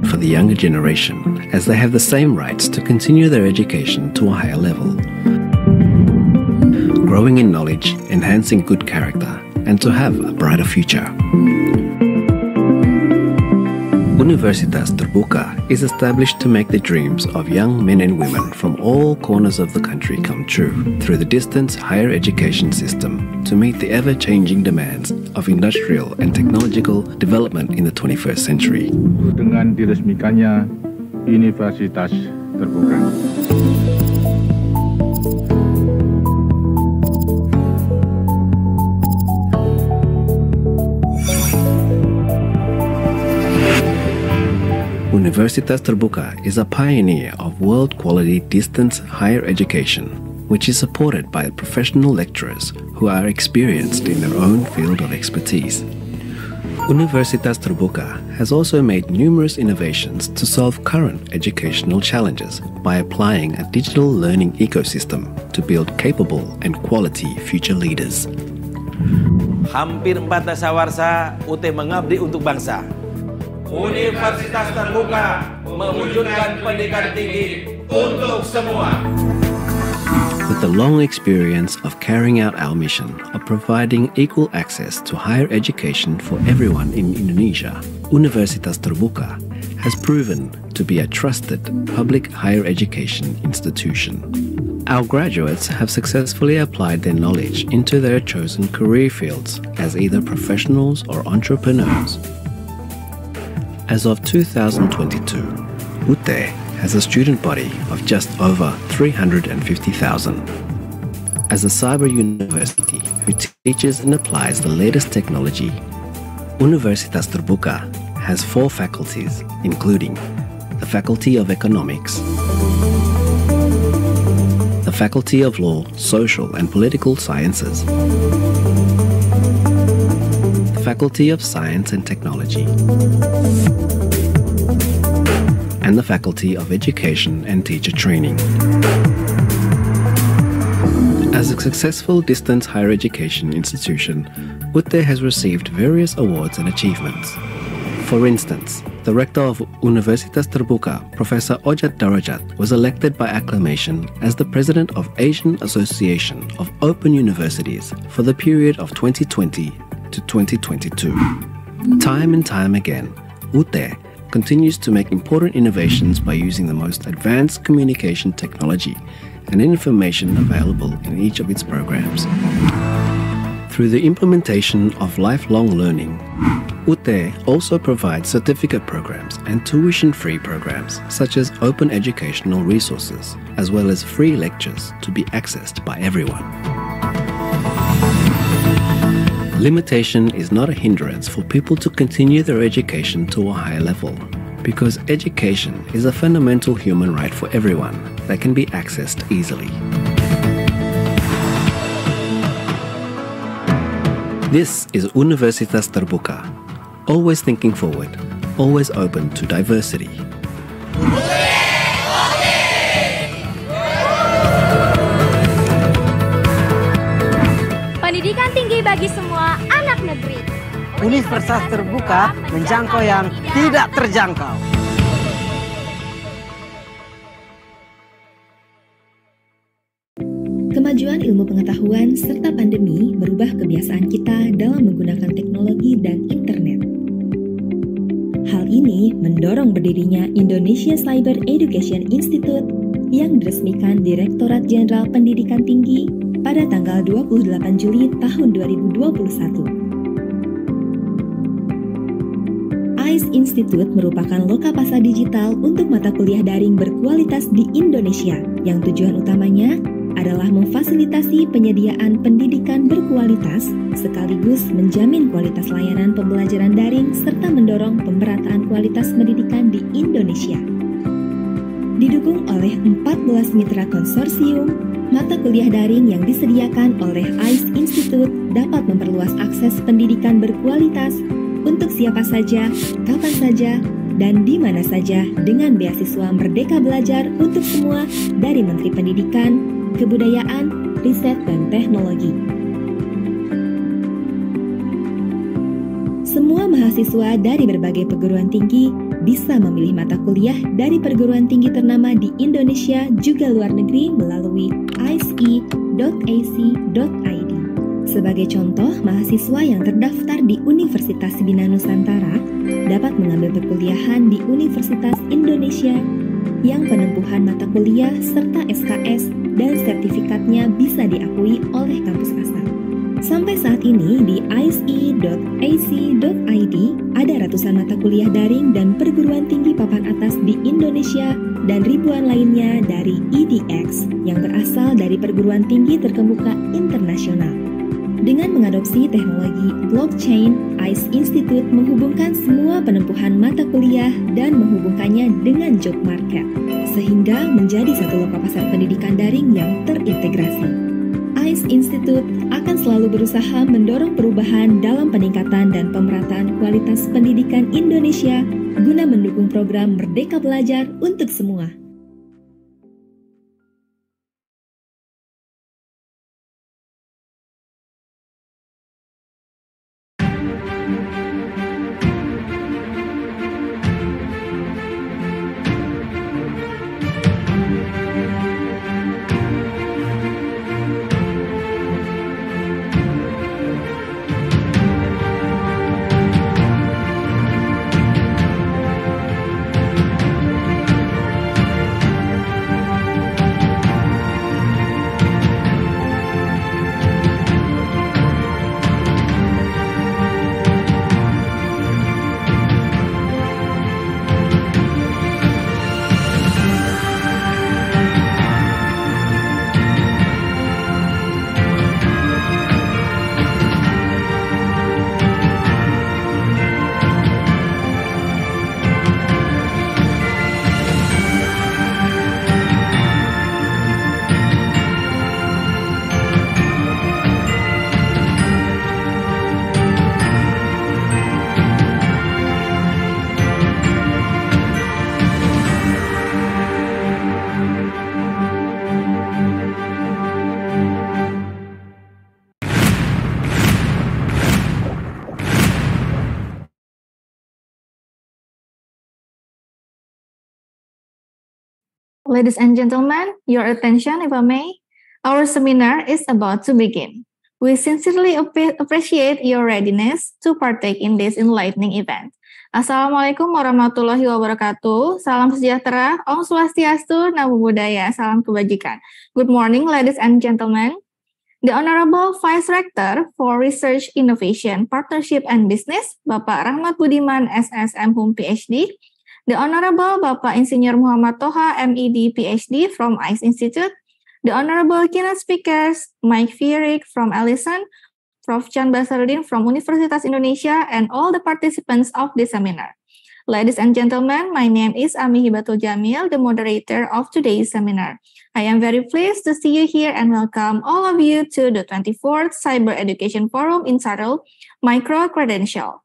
For the younger generation, as they have the same rights to continue their education to a higher level, growing in knowledge, enhancing good character, and to have a brighter future. Universitas Terbuka is established to make the dreams of young men and women from all corners of the country come true through the distance higher education system to meet the ever-changing demands of industrial and technological development in the 21st century. Dengan diresmikannya Universitas Terbuka. Universitas Terbuka is a pioneer of world-quality distance higher education, which is supported by professional lecturers who are experienced in their own field of expertise. Universitas Terbuka has also made numerous innovations to solve current educational challenges by applying a digital learning ecosystem to build capable and quality future leaders. Hampir 4 dasawarsa UT mengabdi untuk bangsa. Universitas Terbuka mewujudkan pendidikan tinggi untuk semua. With the long experience of carrying out our mission of providing equal access to higher education for everyone in Indonesia, Universitas Terbuka has proven to be a trusted public higher education institution. Our graduates have successfully applied their knowledge into their chosen career fields as either professionals or entrepreneurs. As of 2022, UT has a student body of just over 350,000. As a cyber university who teaches and applies the latest technology, Universitas Terbuka has 4 faculties, including the Faculty of Economics, the Faculty of Law, Social and Political Sciences, Faculty of Science and Technology, and the Faculty of Education and Teacher Training. As a successful distance higher education institution, UT has received various awards and achievements. For instance, the Rector of Universitas Terbuka, Professor Ojat Darajat, was elected by acclamation as the President of Asian Association of Open Universities for the period of 2020 to 2022. Time and time again, UT continues to make important innovations by using the most advanced communication technology and information available in each of its programs. Through the implementation of lifelong learning, UT also provides certificate programs and tuition-free programs such as open educational resources, as well as free lectures to be accessed by everyone. Limitation is not a hindrance for people to continue their education to a higher level, because education is a fundamental human right for everyone that can be accessed easily. This is Universitas Terbuka, always thinking forward, always open to diversity. Pendidikan tinggi bagi semua anak negeri. Universitas Terbuka menjangkau yang tidak terjangkau. Kemajuan ilmu pengetahuan serta pandemi merubah kebiasaan kita dalam menggunakan teknologi dan internet. Hal ini mendorong berdirinya Indonesia Cyber Education Institute yang diresmikan Direktorat Jenderal Pendidikan Tinggi pada tanggal 28 Juli tahun 2021. ICE Institute merupakan lokapasa digital untuk mata kuliah daring berkualitas di Indonesia yang tujuan utamanya adalah memfasilitasi penyediaan pendidikan berkualitas sekaligus menjamin kualitas layanan pembelajaran daring serta mendorong pemerataan kualitas pendidikan di Indonesia. Didukung oleh 14 mitra konsorsium, mata kuliah daring yang disediakan oleh ICE Institute dapat memperluas akses pendidikan berkualitas untuk siapa saja, kapan saja, dan di mana saja dengan beasiswa Merdeka Belajar untuk semua dari Menteri Pendidikan, Kebudayaan, Riset, dan Teknologi. Semua mahasiswa dari berbagai perguruan tinggi bisa memilih mata kuliah dari perguruan tinggi ternama di Indonesia juga luar negeri melalui ice.ac.id. Sebagai contoh, mahasiswa yang terdaftar di Universitas Bina Nusantara dapat mengambil perkuliahan di Universitas Indonesia yang penempuhan mata kuliah serta SKS dan sertifikatnya bisa diakui oleh kampus asal. Sampai saat ini di ice.ac.id ada ratusan mata kuliah daring dan perguruan tinggi papan atas di Indonesia dan ribuan lainnya dari EDX yang berasal dari perguruan tinggi terkemuka internasional. Dengan mengadopsi teknologi blockchain, ICE Institute menghubungkan semua penempuhan mata kuliah dan menghubungkannya dengan job market, sehingga menjadi satu loka pasar pendidikan daring yang terintegrasi. ICE Institute akan selalu berusaha mendorong perubahan dalam peningkatan dan pemerataan kualitas pendidikan Indonesia guna mendukung program Merdeka Belajar untuk semua. Ladies and gentlemen, your attention if I may. Our seminar is about to begin. We sincerely appreciate your readiness to partake in this enlightening event. Assalamualaikum warahmatullahi wabarakatuh. Salam sejahtera, Om Swastiastu, Namo Buddhaya, salam kebajikan. Good morning, ladies and gentlemen. The Honorable Vice-Rector for Research, Innovation, Partnership, and Business, Bapak Rahmat Budiman, SS, M.Hum, Ph.D., the Honorable Bapak Insinyur Mohamad Toha, M.Ed, Ph.D. from ICE Institute, the Honorable keynote speakers, Mike Feerick from Alison, Prof. Basaruddin from Universitas Indonesia, and all the participants of this seminar. Ladies and gentlemen, my name is Hibatul Jameel, the moderator of today's seminar. I am very pleased to see you here and welcome all of you to the 24th Cyber Education Forum entitled Micro-credential.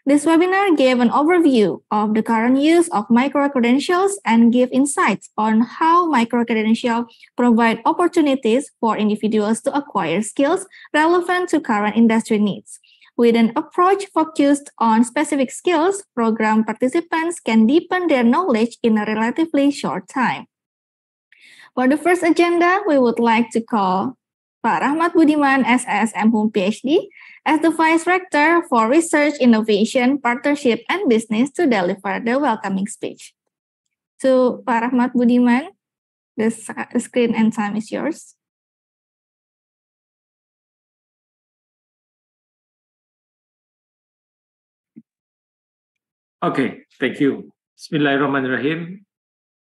This webinar gave an overview of the current use of micro-credentials and give insights on how micro-credentials provide opportunities for individuals to acquire skills relevant to current industry needs. With an approach focused on specific skills, program participants can deepen their knowledge in a relatively short time. For the first agenda, we would like to call Pak Rahmat Budiman, SS, M.Hum, Ph.D., as the Vice-Rector for Research, Innovation, Partnership, and Business to deliver the welcoming speech. So, Pak Rahmat Budiman, the screen and time is yours. Okay, thank you. Bismillahirrahmanirrahim.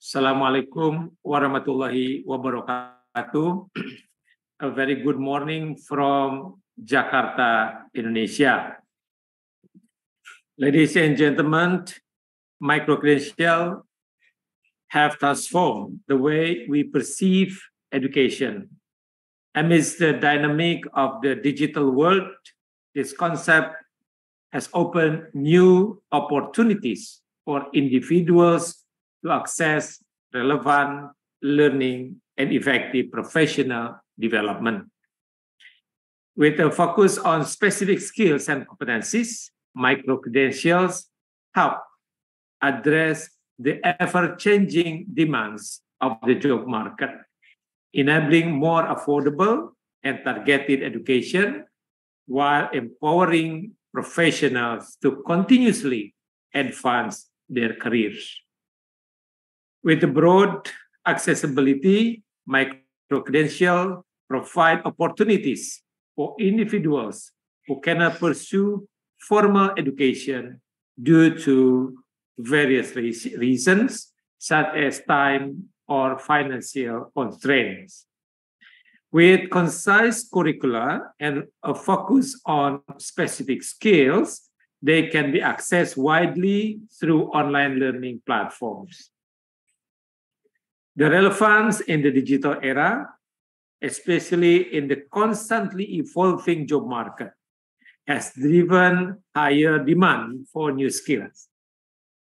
Assalamualaikum warahmatullahi wabarakatuh. A very good morning from Jakarta, Indonesia. Ladies and gentlemen, micro-credential have transformed the way we perceive education. Amidst the dynamic of the digital world, this concept has opened new opportunities for individuals to access relevant learning and effective professional development. With a focus on specific skills and competencies, micro-credentials help address the ever-changing demands of the job market, enabling more affordable and targeted education while empowering professionals to continuously advance their careers. With the broad accessibility, micro-credential provide opportunities for individuals who cannot pursue formal education due to various reasons, such as time or financial constraints. With concise curricula and a focus on specific skills, they can be accessed widely through online learning platforms. The relevance in the digital era, especially in the constantly evolving job market, has driven higher demand for new skills.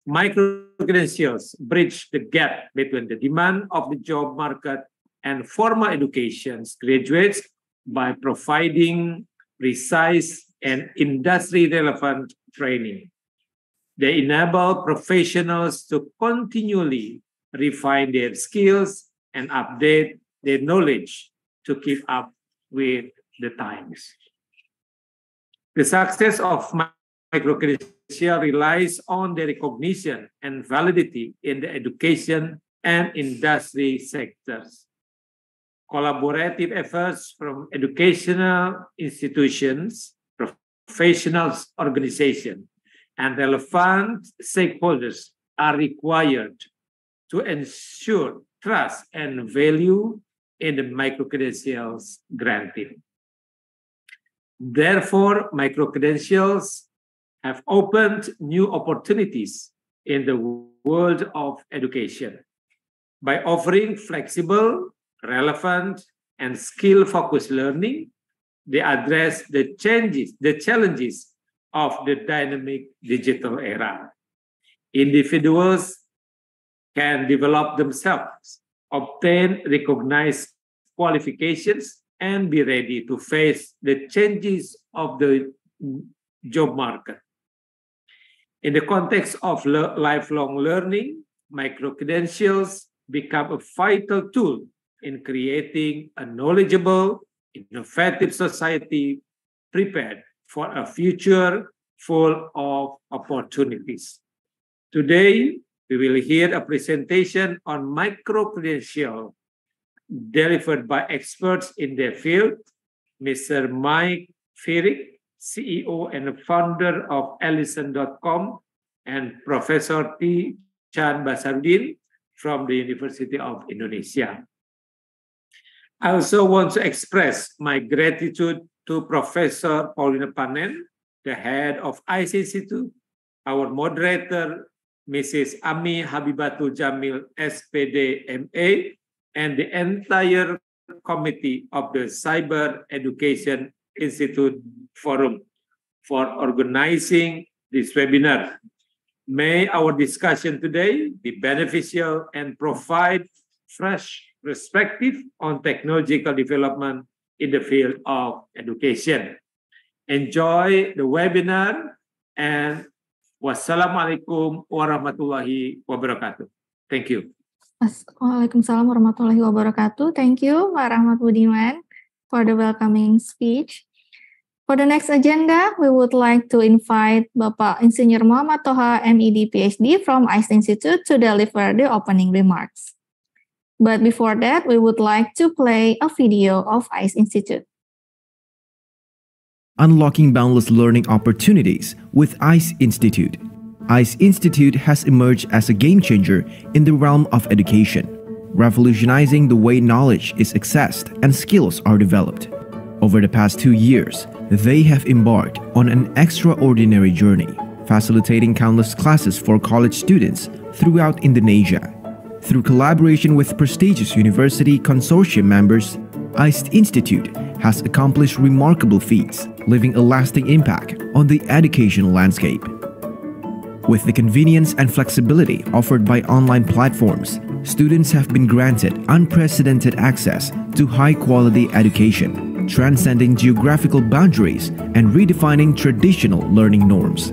Micro-credentials bridge the gap between the demand of the job market and formal education graduates by providing precise and industry-relevant training. They enable professionals to continually refine their skills and update their knowledge to keep up with the times. The success of micro-credential relies on the recognition and validity in the education and industry sectors. Collaborative efforts from educational institutions, professional organizations, and relevant stakeholders are required to ensure trust and value in the micro-credentials granted. Therefore, micro-credentials have opened new opportunities in the world of education. By offering flexible, relevant, and skill-focused learning, they address the challenges of the dynamic digital era. Individuals can develop themselves, obtain recognized qualifications, and be ready to face the changes of the job market. In the context of lifelong learning, micro-credentials become a vital tool in creating a knowledgeable, innovative society prepared for a future full of opportunities. Today, we will hear a presentation on micro-credential delivered by experts in their field, Mr. Mike Feerick, CEO and founder of Alison.com, and Professor T. Chan Basaruddin from the University of Indonesia. I also want to express my gratitude to Professor Paulina Panen, the head of ICE Institute, our moderator, Mrs. Ami Habibatul Jameel, S.Pd. M.Ed, and the entire committee of the Cyber Education Institute Forum for organizing this webinar. May our discussion today be beneficial and provide fresh perspective on technological development in the field of education. Enjoy the webinar, and wassalamualaikum warahmatullahi wabarakatuh. Thank you. Waalaikumsalam warahmatullahi wabarakatuh. Thank you, Pak Rahmat Budiman, for the welcoming speech. For the next agenda, we would like to invite Bapak Insinyur Mohamad Toha, M.Ed. Ph.D. from ICE Institute to deliver the opening remarks. But before that, we would like to play a video of ICE Institute. Unlocking boundless learning opportunities with ICE Institute. ICE Institute has emerged as a game changer in the realm of education, revolutionizing the way knowledge is accessed and skills are developed. Over the past 2 years, they have embarked on an extraordinary journey, facilitating countless classes for college students throughout Indonesia. Through collaboration with prestigious university consortium members, ICE Institute has accomplished remarkable feats, leaving a lasting impact on the educational landscape. With the convenience and flexibility offered by online platforms, students have been granted unprecedented access to high-quality education. transcending geographical boundaries and redefining traditional learning norms.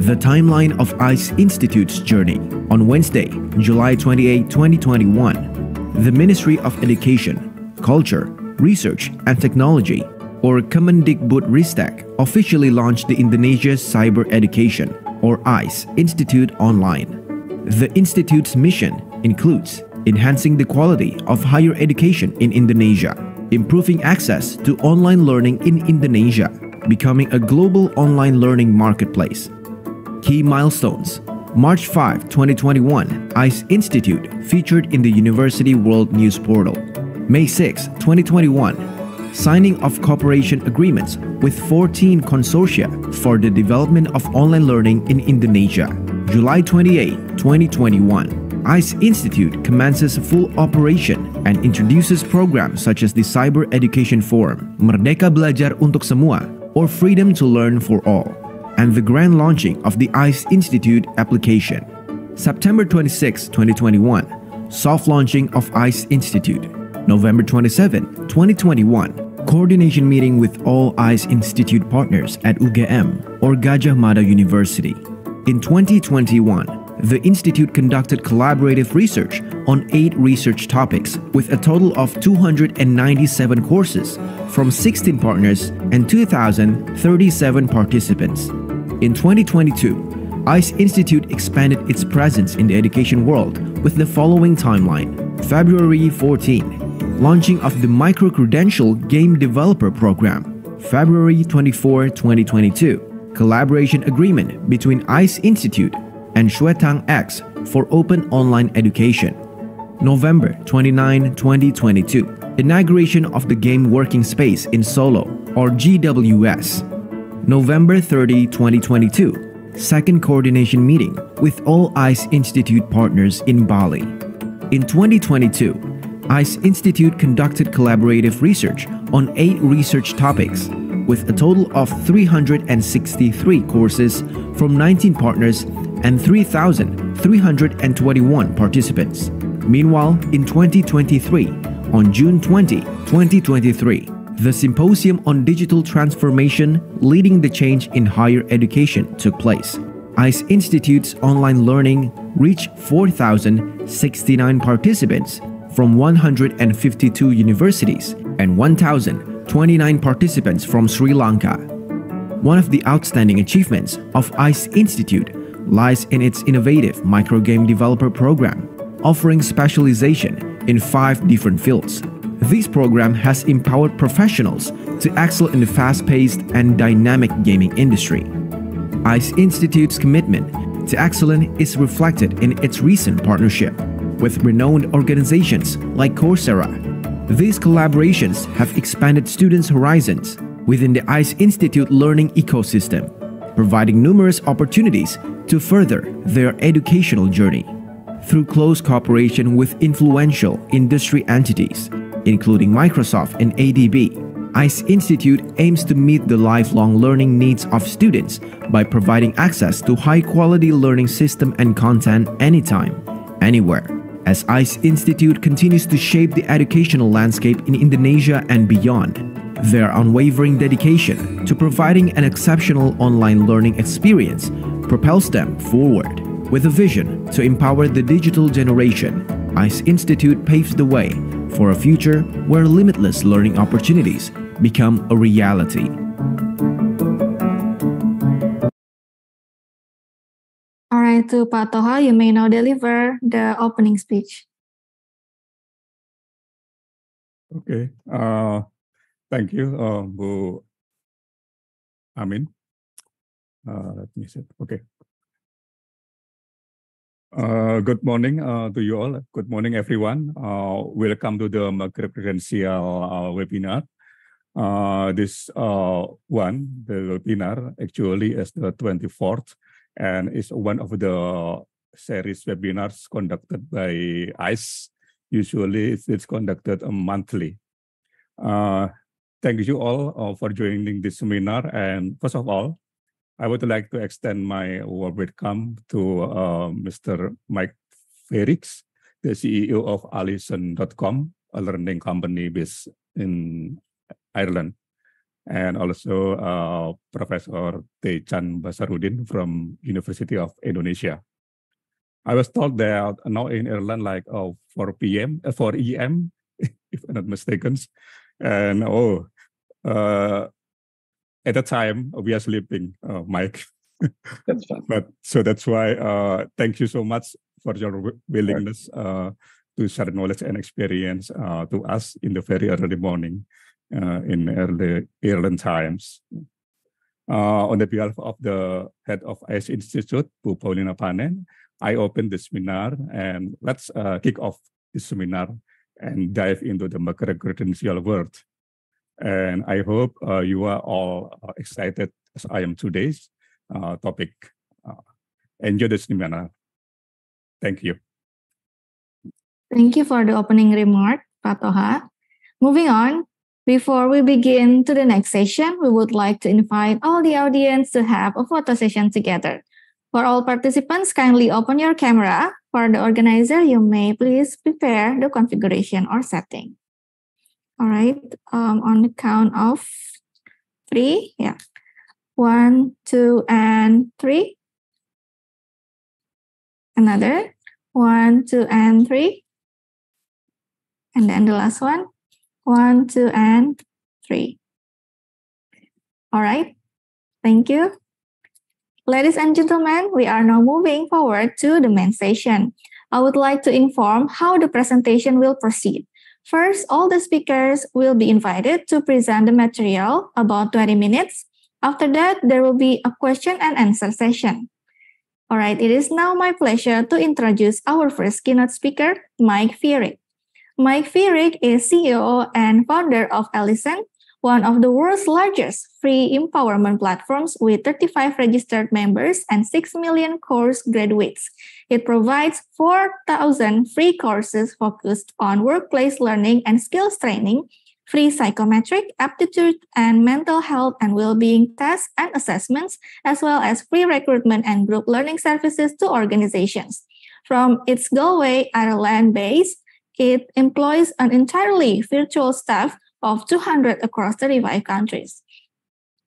The timeline of ICE Institute's journey. On Wednesday, July 28, 2021, the Ministry of Education, Culture, Research and Technology, or Kemendikbudristek, officially launched the Indonesia Cyber Education, or ICE Institute online. The Institute's mission includes enhancing the quality of higher education in Indonesia, improving access to online learning in Indonesia, becoming a global online learning marketplace. Key milestones. March 5, 2021, ICE Institute featured in the University World News Portal. May 6, 2021, signing of cooperation agreements with 14 consortia for the development of online learning in Indonesia. July 28, 2021, ICE Institute commences full operation and introduces programs such as the Cyber Education Forum, Merdeka Belajar untuk Semua, or Freedom to Learn for All, and the grand launching of the ICE Institute application. September 26, 2021, soft launching of ICE Institute. November 27, 2021, coordination meeting with all ICE Institute partners at UGM, or Gajah Mada University. In 2021, the Institute conducted collaborative research on 8 research topics with a total of 297 courses from 16 partners and 2,037 participants. In 2022, ICE Institute expanded its presence in the education world with the following timeline. February 14, launching of the Micro-credential Game Developer Program. February 24, 2022, collaboration agreement between ICE Institute and Xuetang X for open online education. November 29, 2022, inauguration of the Game Working Space in Solo, or GWS. November 30, 2022, second coordination meeting with all ICE Institute partners in Bali. In 2022, ICE Institute conducted collaborative research on 8 research topics with a total of 363 courses from 19 partners and 3,321 participants. Meanwhile, in 2023, on June 20, 2023, the Symposium on Digital Transformation Leading the Change in Higher Education took place. ICE Institute's online learning reached 4,069 participants from 152 universities and 1,029 participants from Sri Lanka. One of the outstanding achievements of ICE Institute lies in its innovative microgame developer program, offering specialization in 5 different fields. This program has empowered professionals to excel in the fast-paced and dynamic gaming industry. ICE Institute's commitment to excellence is reflected in its recent partnership with renowned organizations like Coursera. These collaborations have expanded students' horizons within the ICE Institute learning ecosystem, providing numerous opportunities to further their educational journey. Through close cooperation with influential industry entities, including Microsoft and ADB, ICE Institute aims to meet the lifelong learning needs of students by providing access to high-quality learning system and content anytime, anywhere. As ICE Institute continues to shape the educational landscape in Indonesia and beyond, their unwavering dedication to providing an exceptional online learning experience propels them forward. With a vision to empower the digital generation, ICE Institute paves the way for a future where limitless learning opportunities become a reality. All right, to Pak Toha, you may now deliver the opening speech. Okay, thank you, Bu Amin. Let me see. Okay. Good morning to you all. Good morning, everyone. Welcome to the Micro-credential webinar. This the webinar actually is the 24th and is one of the series webinars conducted by ICE. Usually it's conducted monthly. Thank you all for joining this seminar. And first of all, I would like to extend my warm welcome to Mr. Mike Feerick, the CEO of Alison.com, a learning company based in Ireland, and also Professor Tejan Basaruddin from University of Indonesia. I was told that now in Ireland, like 4 p.m., 4 e.m., if I'm not mistaken, and at the time we are sleeping, Mike. That's fine. But so that's why thank you so much for your willingness to share knowledge and experience to us in the very early morning in early Ireland times. On the behalf of the head of ICE Institute, Bu Paulina Panen, I open the seminar, and let's kick off this seminar and dive into the micro-credential world. And I hope you are all excited as I am today's topic. Enjoy the seminar. Thank you. Thank you for the opening remark, Pak Toha. Moving on, before we begin to the next session, we would like to invite all the audience to have a photo session together. For all participants, kindly open your camera. For the organizer, you may please prepare the configuration or setting. All right, on the count of 3, yeah. 1, 2, and 3. Another. 1, 2, and 3. And then the last one. 1, 2, and 3. All right, thank you. Ladies and gentlemen, we are now moving forward to the main session. I would like to inform how the presentation will proceed. First, all the speakers will be invited to present the material about 20 minutes. After that, there will be a question and answer session. All right, it is now my pleasure to introduce our first keynote speaker, Mike Feerick. Mike Feerick is CEO and founder of Alison, one of the world's largest free empowerment platforms with 35 registered members and 6 million course graduates. It provides 4,000 free courses focused on workplace learning and skills training, free psychometric, aptitude, and mental health and well-being tests and assessments, as well as free recruitment and group learning services to organizations. From its Galway, Ireland base, it employs an entirely virtual staff of 200 across 35 countries.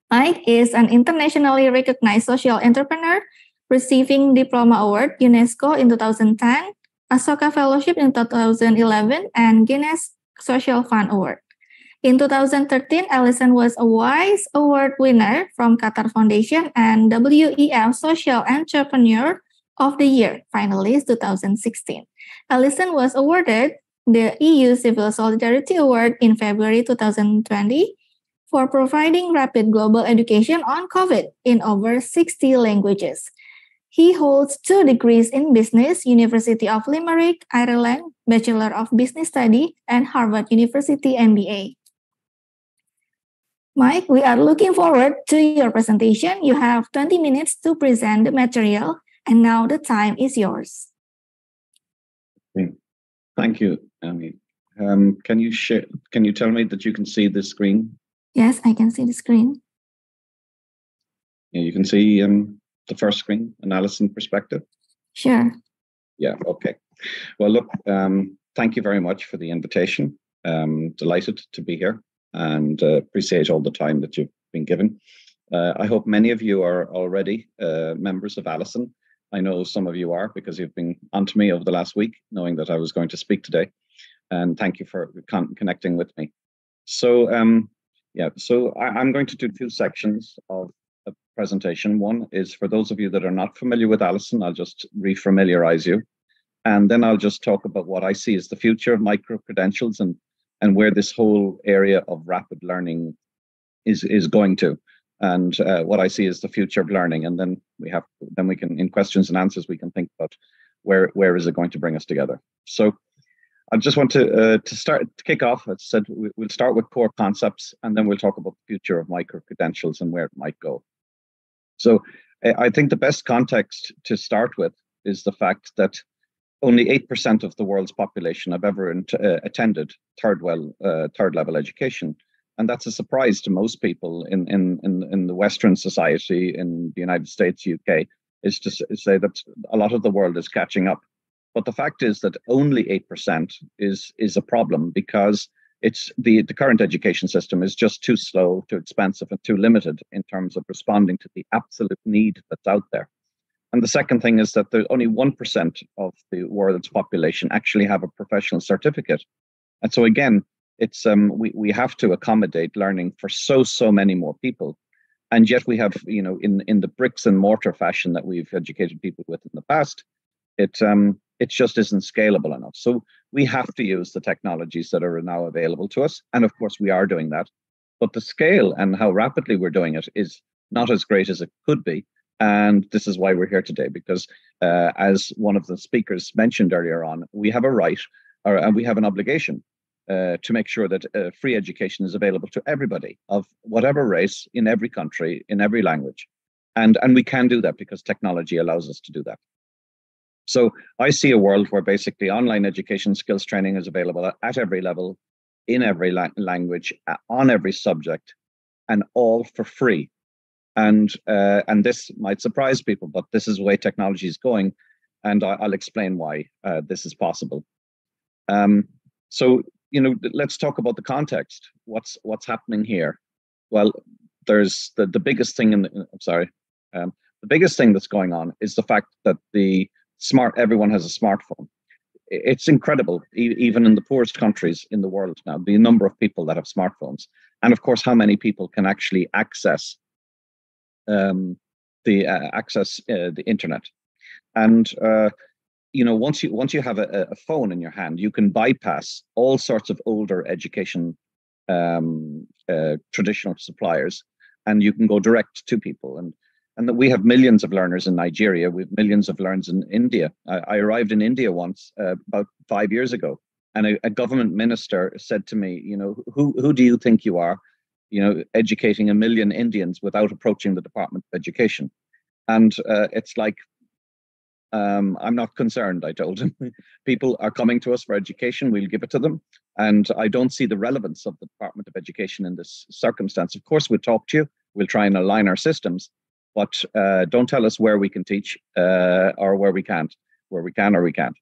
Mike is an internationally recognized social entrepreneur, receiving Diploma Award UNESCO in 2010, Asoka Fellowship in 2011, and Guinness Social Fund Award. In 2013, Alison was a WISE Award winner from Qatar Foundation and WEF Social Entrepreneur of the Year, finalist 2016. Alison was awarded the EU Civil Solidarity Award in February 2020 for providing rapid global education on COVID in over 60 languages. He holds 2 degrees in business, University of Limerick, Ireland, Bachelor of Business Study, and Harvard University MBA. Mike, we are looking forward to your presentation. You have 20 minutes to present the material, and now the time is yours. Thank you, Amy. Can you tell me that you can see the screen? Yes, I can see the screen. Yeah, you can see the first screen, an Alison perspective? Sure. Yeah, okay. Well, look, thank you very much for the invitation. Delighted to be here and appreciate all the time that you've been given. I hope many of you are already members of Alison. I know some of you are because you've been onto me over the last week, knowing that I was going to speak today. And thank you for connecting with me. So, I'm going to do 2 sections of a presentation. One is for those of you that are not familiar with Alison, I'll just re-familiarize you. And then I'll just talk about what I see as the future of micro-credentials and where this whole area of rapid learning is going to. And what I see is the future of learning. And then we can, in questions and answers, we can think about where is it going to bring us together. So I just want to kick off. As I said, we'll start with core concepts, and then we'll talk about the future of micro-credentials and where it might go. So I think the best context to start with is the fact that only 8% of the world's population have ever attended third level education. And that's a surprise to most people in the Western society, in the United States, UK, is to say that a lot of the world is catching up. But the fact is that only 8% is a problem, because it's the current education system is just too slow, too expensive, and too limited in terms of responding to the absolute need that's out there. And the second thing is that only 1% of the world's population actually have a professional certificate. And so again, it's we have to accommodate learning for so many more people. And yet we have, in the bricks and mortar fashion that we've educated people with in the past, it just isn't scalable enough. So we have to use the technologies that are now available to us. And of course, we are doing that. But the scale and how rapidly we're doing it is not as great as it could be. And this is why we're here today, because as one of the speakers mentioned earlier on, we have a right and we have an obligation to make sure that free education is available to everybody of whatever race, in every country, in every language. And we can do that because technology allows us to do that. So I see a world where basically online education skills training is available at every level, in every language, on every subject, and all for free. And this might surprise people, but this is the way technology is going, and I'll explain why this is possible. So let's talk about the context. What's happening here? Well, there's the biggest thing the biggest thing that's going on is the fact that everyone has a smartphone. It's incredible, even in the poorest countries in the world now, the number of people that have smartphones, and of course, how many people can actually access the internet. And once you have a phone in your hand, you can bypass all sorts of older education traditional suppliers, and you can go direct to people. And that we have millions of learners in Nigeria, we have millions of learners in India. I arrived in India once about 5 years ago, and a government minister said to me, who do you think you are, educating 1 million Indians without approaching the Department of Education? And it's like, I'm not concerned, I told him. People are coming to us for education, we'll give it to them. And I don't see the relevance of the Department of Education in this circumstance. Of course, we'll talk to you, we'll try and align our systems, but don't tell us where we can teach or where we can't, where we can or we can't.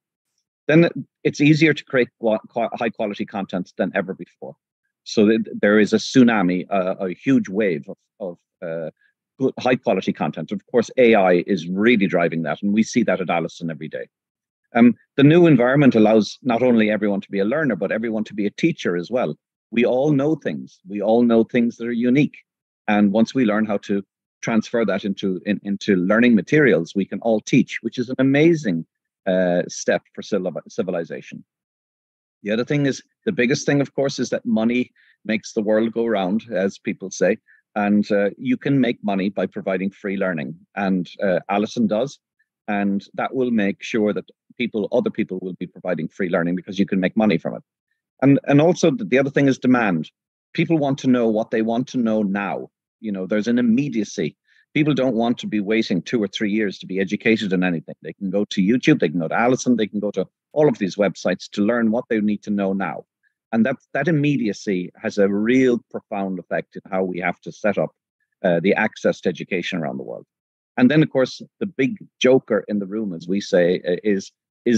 Then it's easier to create high quality content than ever before. So there is a tsunami, a huge wave of good, high quality content. Of course, AI is really driving that, and we see that at Alison every day. The new environment allows not only everyone to be a learner, but everyone to be a teacher as well. We all know things. We all know things that are unique. And once we learn how to transfer that into learning materials, we can all teach, which is an amazing step for civilization. The other thing is, the biggest thing, of course, is that money makes the world go round, as people say. And you can make money by providing free learning. And Alison does. And that will make sure that other people will be providing free learning because you can make money from it. And also the other thing is demand. People want to know what they want to know now. There's an immediacy. People don't want to be waiting 2 or 3 years to be educated in anything. They can go to YouTube, they can go to Alison, they can go to all of these websites to learn what they need to know now. And that immediacy has a real profound effect in how we have to set up the access to education around the world. And then, of course, the big joker in the room, as we say, is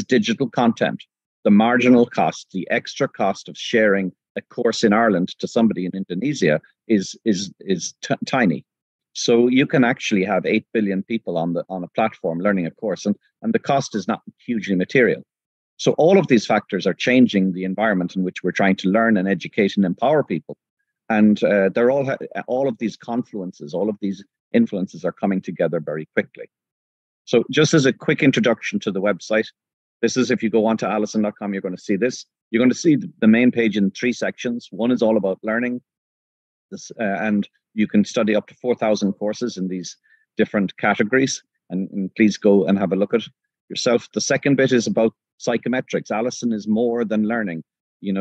digital content. The marginal cost, the extra cost of sharing a course in Ireland to somebody in Indonesia is tiny. So you can actually have 8 billion people on a platform learning a course, and the cost is not hugely material. So all of these factors are changing the environment in which we're trying to learn and educate and empower people. And they're all of these confluences, all of these influences are coming together very quickly. So just as a quick introduction to the website, this is, if you go on to alison.com, you're going to see this. You're going to see the main page in 3 sections. One is all about learning. And you can study up to 4,000 courses in these different categories. And please go and have a look at yourself. The second bit is about psychometrics. Alison is more than learning,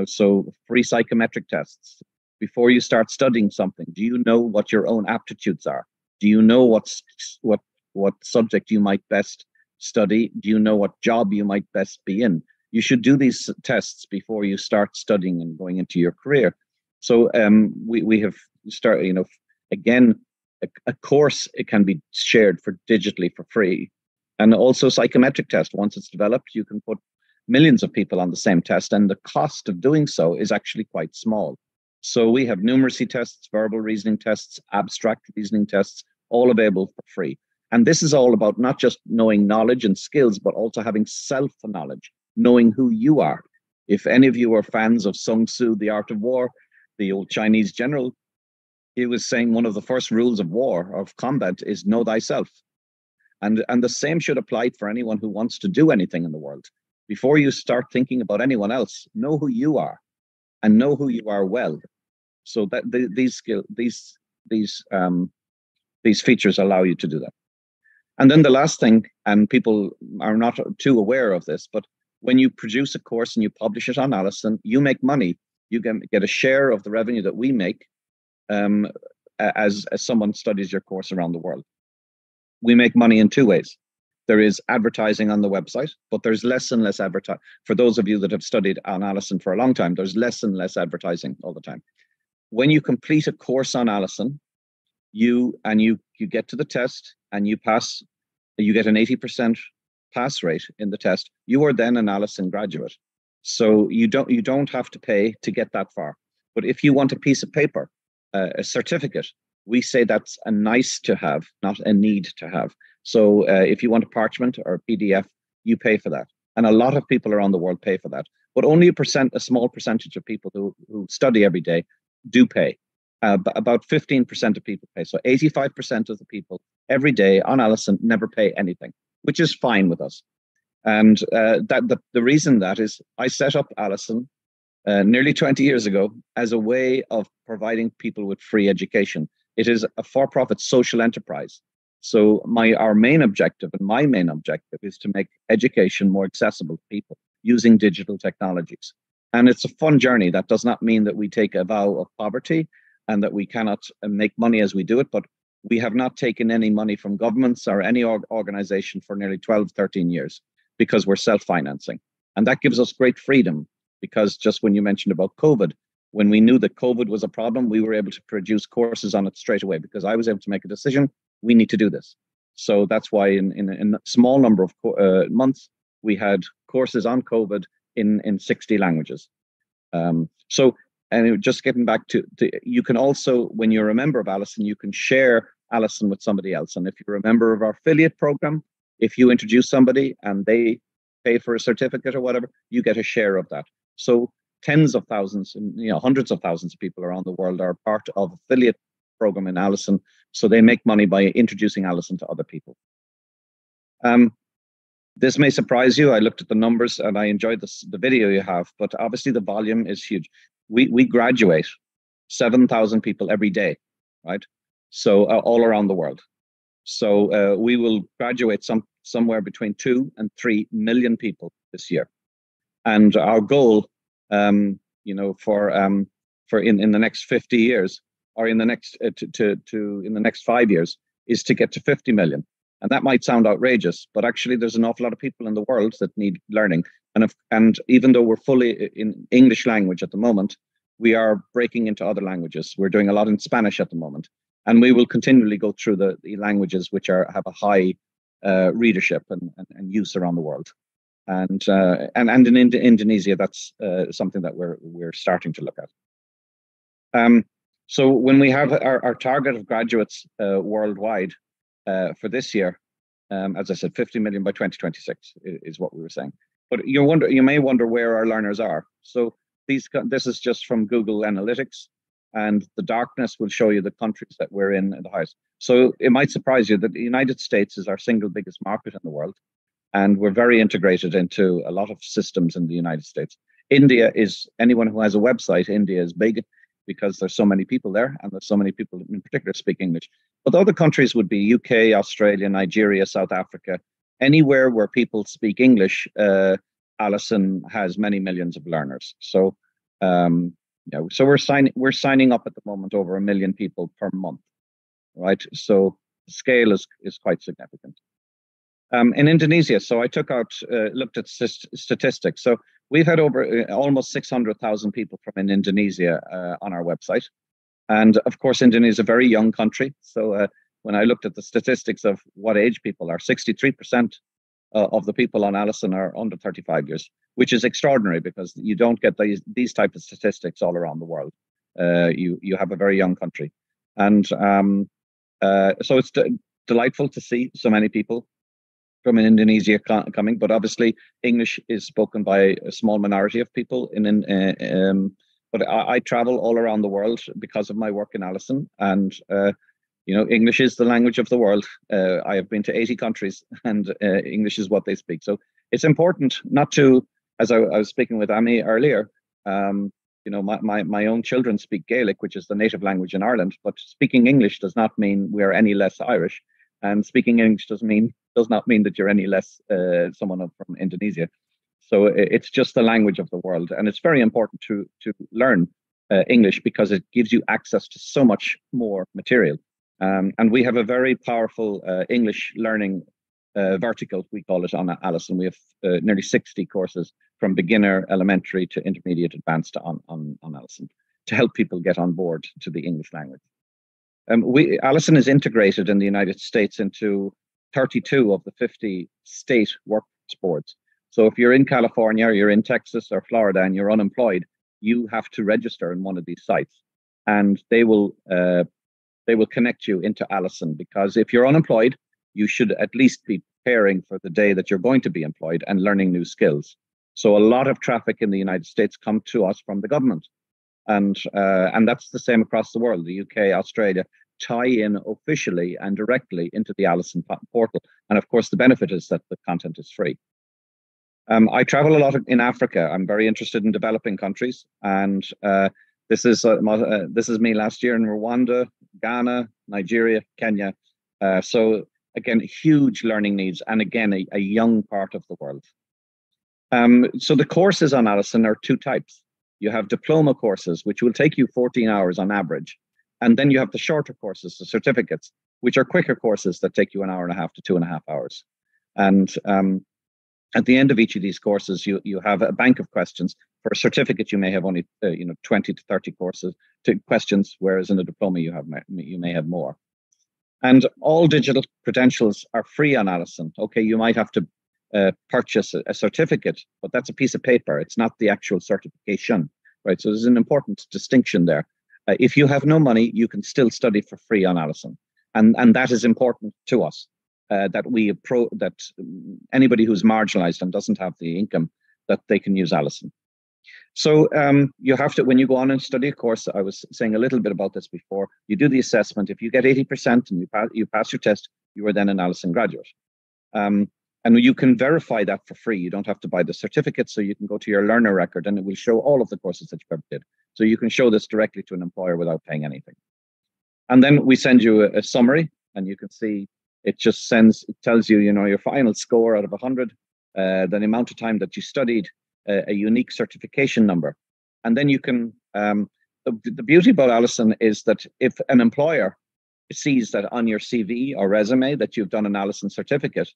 so free psychometric tests. Before you start studying something, do you know what your own aptitudes are? Do you know what subject you might best study? Do you know what job you might best be in? You should do these tests before you start studying and going into your career. So we have started, again, a course, it can be shared digitally for free. And also psychometric test. Once it's developed, you can put millions of people on the same test, and the cost of doing so is actually quite small. So we have numeracy tests, verbal reasoning tests, abstract reasoning tests, all available for free. And this is all about not just knowing knowledge and skills, but also having self-knowledge, knowing who you are. If any of you are fans of Sun Tzu, The Art of War, the old Chinese general, he was saying one of the first rules of war, of combat, is know thyself. And the same should apply for anyone who wants to do anything in the world. Before you start thinking about anyone else, know who you are and know who you are well. So that these features allow you to do that. And then the last thing, and people are not too aware of this, but when you produce a course and you publish it on Alison, you make money. You get a share of the revenue that we make as someone studies your course around the world. We make money in two ways. There is advertising on the website, but there's less and less advertising. For those of you that have studied on Alison for a long time, there's less and less advertising all the time. When you complete a course on Alison, you get to the test and you pass, you get an 80% pass rate in the test, you are then an Alison graduate. So you don't have to pay to get that far. But if you want a piece of paper, a certificate, we say that's a nice to have, not a need to have. So if you want a parchment or a PDF, you pay for that. And a lot of people around the world pay for that. But only a small percentage of people who study every day do pay. About 15% of people pay. So 85% of the people every day on Alison never pay anything, which is fine with us. And the reason that is I set up Alison nearly 20 years ago as a way of providing people with free education. It is a for-profit social enterprise. So our main objective and my main objective is to make education more accessible to people using digital technologies. And it's a fun journey. That does not mean that we take a vow of poverty and that we cannot make money as we do it, but we have not taken any money from governments or any organization for nearly 12, 13 years because we're self-financing. And that gives us great freedom because just when you mentioned about COVID, when we knew that COVID was a problem, we were able to produce courses on it straight away because I was able to make a decision, we need to do this. So that's why in a small number of months, we had courses on COVID in 60 languages. And just getting back to you can also, when you're a member of Alison, you can share Alison with somebody else. And if you're a member of our affiliate program, if you introduce somebody and they pay for a certificate or whatever, you get a share of that. So tens of thousands and hundreds of thousands of people around the world are part of affiliate program in Alison. So they make money by introducing Alison to other people. This may surprise you. I looked at the numbers and I enjoyed the video you have, but obviously the volume is huge. We graduate 7,000 people every day, right? So all around the world. So we will graduate somewhere between 2 and 3 million people this year. And our goal, for in the next 50 years, or in the next in the next 5 years, is to get to 50 million. And that might sound outrageous, but actually there's an awful lot of people in the world that need learning. And even though we're fully in English language at the moment, we are breaking into other languages. We're doing a lot in Spanish at the moment. And we will continually go through the languages which have a high readership and use around the world. And in Indonesia, that's something that we're starting to look at. So when we have our target of graduates worldwide for this year, as I said, 50 million by 2026 is what we were saying. But you may wonder where our learners are. So this is just from Google Analytics, and the darkness will show you the countries that we're in the highest. So it might surprise you that the United States is our single biggest market in the world, and we're very integrated into a lot of systems in the United States. India is, anyone who has a website, India is big because there's so many people there, and there's so many people in particular speak English. But other countries would be UK, Australia, Nigeria, South Africa, anywhere where people speak English. Alison has many millions of learners. So, so we're signing up at the moment over 1 million people per month, right? So the scale is quite significant. In Indonesia, so I looked at statistics. So we've had over almost 600,000 people from Indonesia on our website. And of course, Indonesia is a very young country. So when I looked at the statistics of what age people are, 63% of the people on Alison are under 35 years, which is extraordinary because you don't get these type of statistics all around the world. You have a very young country. And so it's delightful to see so many people from Indonesia coming, but obviously English is spoken by a small minority of people. But I travel all around the world because of my work in Alison, and English is the language of the world. I have been to 80 countries, and English is what they speak. So it's important not to, as I was speaking with Amy earlier, my own children speak Gaelic, which is the native language in Ireland, but speaking English does not mean we're any less Irish. And speaking English does not mean that you're any less someone from Indonesia. So it's just the language of the world, and it's very important to learn English because it gives you access to so much more material. And we have a very powerful English learning vertical, we call it, on Alison. We have nearly 60 courses from beginner, elementary to intermediate, advanced on Alison to help people get on board to the English language. Alison is integrated in the United States into 32 of the 50 state workforce boards. So if you're in California, or you're in Texas or Florida, and you're unemployed, you have to register in one of these sites, and they will connect you into Alison, because if you're unemployed, you should at least be preparing for the day that you're going to be employed and learning new skills. So a lot of traffic in the United States come to us from the government, and that's the same across the world. The UK, Australia tie in officially and directly into the Alison portal, and of course the benefit is that the content is free. I travel a lot in Africa. I'm very interested in developing countries, and this is me last year in Rwanda, Ghana, Nigeria, Kenya. So again, huge learning needs, and again, a young part of the world. So the courses on Alison are two types. You have diploma courses, which will take you 14 hours on average. And then you have the shorter courses, the certificates, which are quicker courses that take you an hour and a half to 2.5 hours. And at the end of each of these courses, you have a bank of questions. For a certificate, you may have only 20 to 30 questions, whereas in a diploma you may have more. And all digital credentials are free on Alison. Okay, you might have to purchase a certificate, but that's a piece of paper. It's not the actual certification, right? So there's an important distinction there. If you have no money, you can still study for free on Alison, and that is important to us. That anybody who's marginalized and doesn't have the income, that they can use Alison. So you have to, when you go on and study a course, I was saying a little bit about this before, you do the assessment. If you get 80% and you pass your test, you are then an Alison graduate. And you can verify that for free. You don't have to buy the certificate, so you can go to your learner record and it will show all of the courses that you've ever did. So you can show this directly to an employer without paying anything. And then we send you a summary, and you can see it tells you, your final score out of 100, the amount of time that you studied, a unique certification number. And then you can, the beauty about Alison is that if an employer sees that on your CV or resume that you've done an Alison certificate,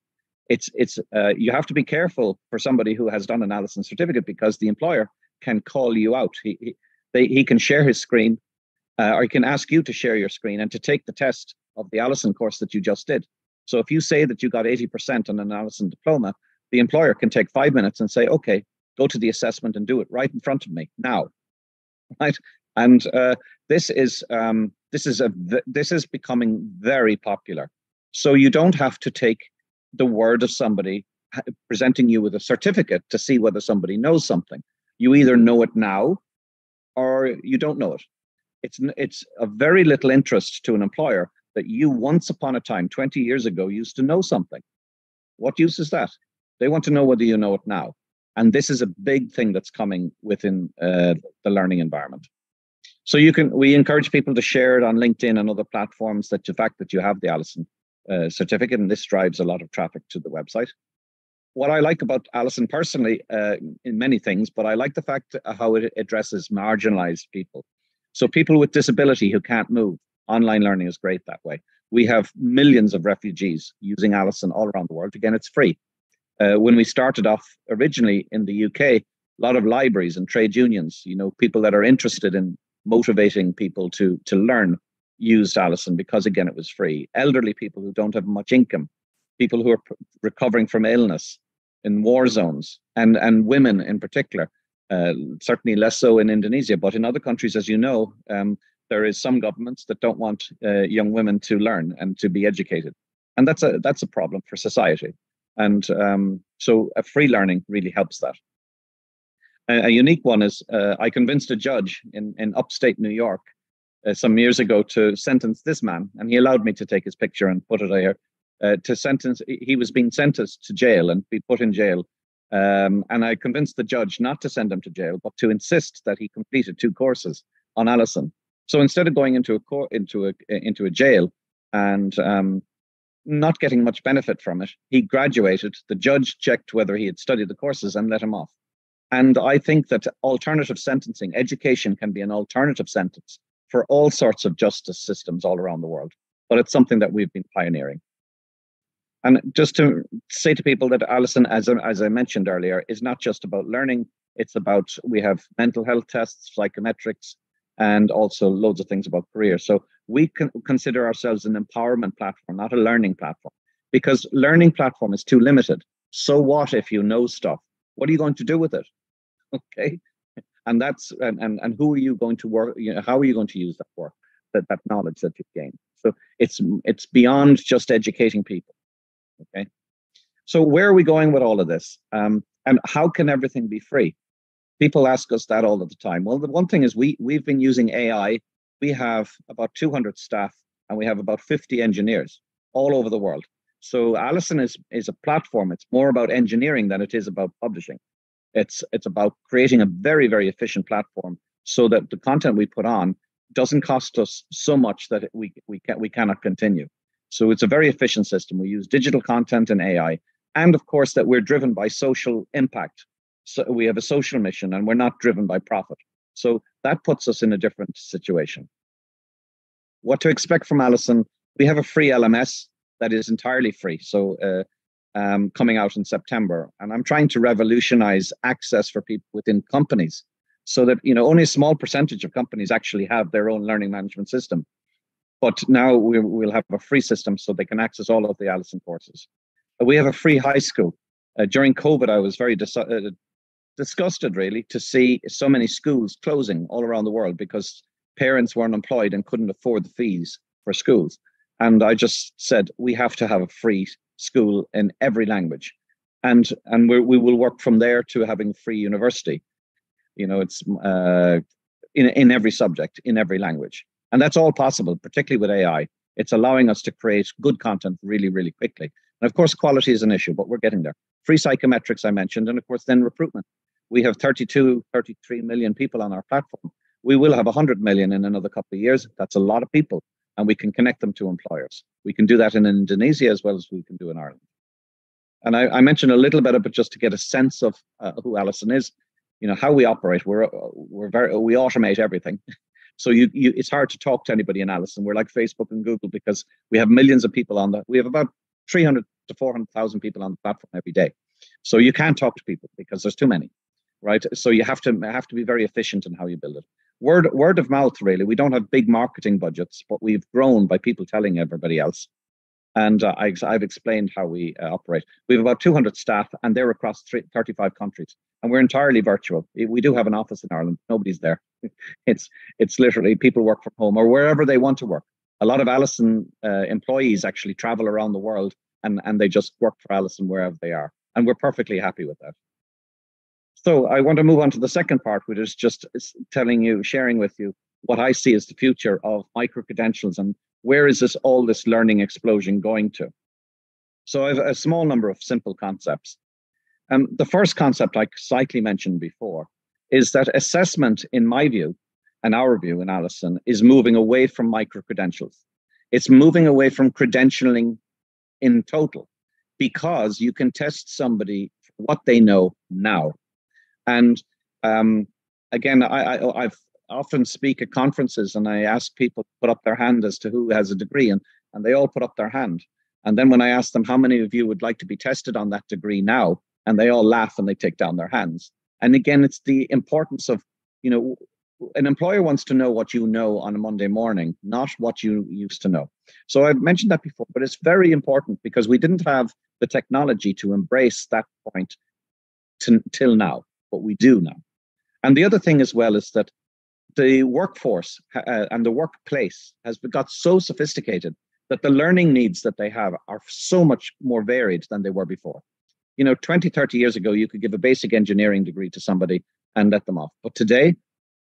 you have to be careful for somebody who has done an Alison certificate, because the employer can call you out. He can share his screen, or he can ask you to share your screen and to take the test of the Alison course that you just did. So if you say that you got 80% on an Alison diploma, the employer can take 5 minutes and say, okay, go to the assessment and do it right in front of me now, right? And this is becoming very popular. So you don't have to take the word of somebody presenting you with a certificate to see whether somebody knows something. You either know it now or you don't know it. It's of very little interest to an employer that you once upon a time, 20 years ago, used to know something. What use is that? They want to know whether you know it now. And this is a big thing that's coming within the learning environment. So we encourage people to share it on LinkedIn and other platforms, that the fact that you have the Alison certificate, and this drives a lot of traffic to the website. What I like about Alison personally, in many things, but I like the fact how it addresses marginalized people. So people with disability who can't move, online learning is great that way. We have millions of refugees using Alison all around the world. Again, it's free. When we started off originally in the UK, a lot of libraries and trade unions, people that are interested in motivating people to learn, used Alison because, again, it was free. Elderly people who don't have much income people who are recovering from illness in war zones, and women in particular. Certainly less so in Indonesia, but in other countries, as you know, there is some governments that don't want young women to learn and to be educated, and that's a problem for society. And so free learning really helps that. A unique one is I convinced a judge in upstate New York some years ago to sentence this man, and he allowed me to take his picture and put it here. He was being sentenced to jail and be put in jail. And I convinced the judge not to send him to jail, but to insist that he completed 2 courses on Alison. So instead of going into a jail and not getting much benefit from it, he graduated. The judge checked whether he had studied the courses and let him off. And I think that alternative sentencing, education can be an alternative sentence for all sorts of justice systems all around the world. But it's something that we've been pioneering. And just to say to people that Alison, as I mentioned earlier, is not just about learning. It's about, we have mental health tests, psychometrics, and also loads of things about career. So we can consider ourselves an empowerment platform, not a learning platform, because learning platform is too limited. So what if you know stuff? What are you going to do with it? Okay. And that's, and who are you going to work, how are you going to use that work, that knowledge that you've gained? So it's beyond just educating people. Okay, so where are we going with all of this? And how can everything be free? People ask us that all of the time. Well, the one thing is we've been using AI. We have about 200 staff and we have about 50 engineers all over the world. So Alison is a platform. It's more about engineering than it is about publishing. It's about creating a very, very efficient platform so that the content we put on doesn't cost us so much that we cannot continue. So it's a very efficient system. We use digital content and AI, and of course that we're driven by social impact. So we have a social mission and we're not driven by profit. So that puts us in a different situation. What to expect from Alison? We have a free LMS that is entirely free. So coming out in September, and I'm trying to revolutionize access for people within companies so that, only a small percentage of companies actually have their own learning management system. But now we'll have a free system so they can access all of the Alison courses. We have a free high school. During COVID, I was very disgusted, really, to see so many schools closing all around the world because parents weren't employed and couldn't afford the fees for schools. And I just said, we have to have a free school in every language. And we will work from there to having free university. It's in every subject, in every language. And that's all possible, particularly with AI. It's allowing us to create good content really, really quickly. And of course, quality is an issue, but we're getting there. Free psychometrics, I mentioned, and of course, then recruitment. We have 33 million people on our platform. We will have 100 million in another couple of years. That's a lot of people, and we can connect them to employers. We can do that in Indonesia as well as we can do in Ireland. And I mentioned a little bit of it just to get a sense of who Alison is, how we operate. We automate everything. So it's hard to talk to anybody in Alison. We're like Facebook and Google because we have millions of people on we have about 300 to 400,000 people on the platform every day. So you can't talk to people because there's too many, right? So you have to be very efficient in how you build it. Word of mouth, really. We don't have big marketing budgets, but we've grown by people telling everybody else. And I've explained how we operate. We have about 200 staff, and they're across 35 countries. And we're entirely virtual. We do have an office in Ireland. Nobody's there. It's literally people work from home or wherever they want to work. A lot of Alison employees actually travel around the world and they just work for Alison wherever they are. And we're perfectly happy with that. So I want to move on to the second part, which is just sharing with you what I see as the future of micro-credentials and where is all this learning explosion going to. So I have a small number of simple concepts. The first concept I slightly mentioned before is that assessment, in my view, and our view in Alison, is moving away from micro-credentials. It's moving away from credentialing in total because you can test somebody for what they know now. And again, I've often speak at conferences and I ask people to put up their hand as to who has a degree and they all put up their hand. And then when I ask them, how many of you would like to be tested on that degree now? And they all laugh and they take down their hands. And again, it's the importance of, an employer wants to know what you know on a Monday morning, not what you used to know. So I've mentioned that before, but it's very important because we didn't have the technology to embrace that point till now, but we do now. And the other thing as well is that the workforce and the workplace has got so sophisticated that the learning needs that they have are so much more varied than they were before. 20, 30 years ago, you could give a basic engineering degree to somebody and let them off. But today,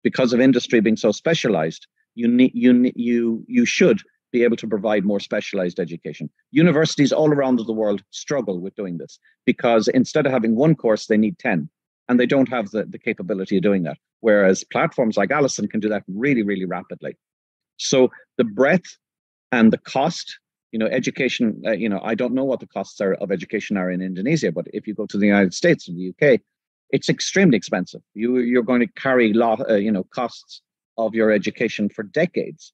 because of industry being so specialized, you should be able to provide more specialized education. Universities all around the world struggle with doing this because instead of having one course, they need 10, and they don't have the capability of doing that. Whereas platforms like Alison can do that really, really rapidly. So the breadth and the cost, education, I don't know what the costs of education are in Indonesia, but if you go to the United States or the UK, it's extremely expensive. You're going to carry costs of your education for decades,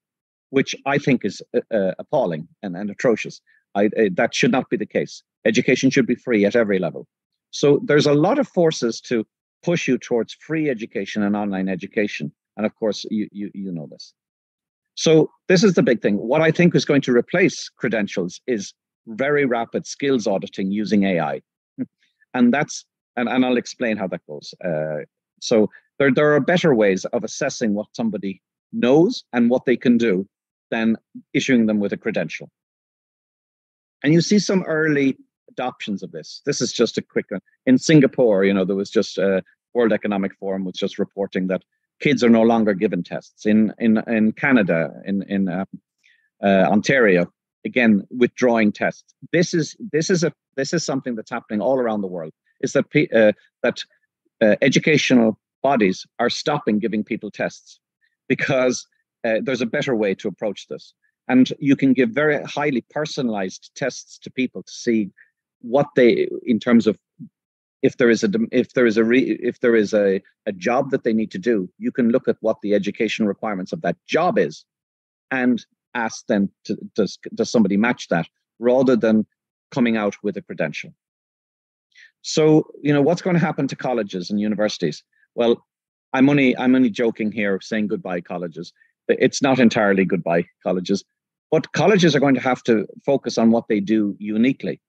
which I think is appalling and atrocious. That should not be the case. Education should be free at every level. So there's a lot of forces to push you towards free education and online education. And of course, you know this. So this is the big thing. What I think is going to replace credentials is very rapid skills auditing using AI. And I'll explain how that goes. So there are better ways of assessing what somebody knows and what they can do than issuing them with a credential. And you see some early adoptions of this. This is just a quick one. In Singapore, there was just World Economic Forum was just reporting that kids are no longer given tests. In Canada, in Ontario, again, withdrawing tests. This is something that's happening all around the world. Is that educational bodies are stopping giving people tests because there's a better way to approach this, and you can give very highly personalized tests to people to see what they, in terms of if there is a job that they need to do, you can look at what the education requirements of that job is, and ask them does somebody match that, rather than coming out with a credential. So, what's going to happen to colleges and universities? Well, I'm only joking here, saying goodbye colleges. It's not entirely goodbye colleges, but colleges are going to have to focus on what they do uniquely.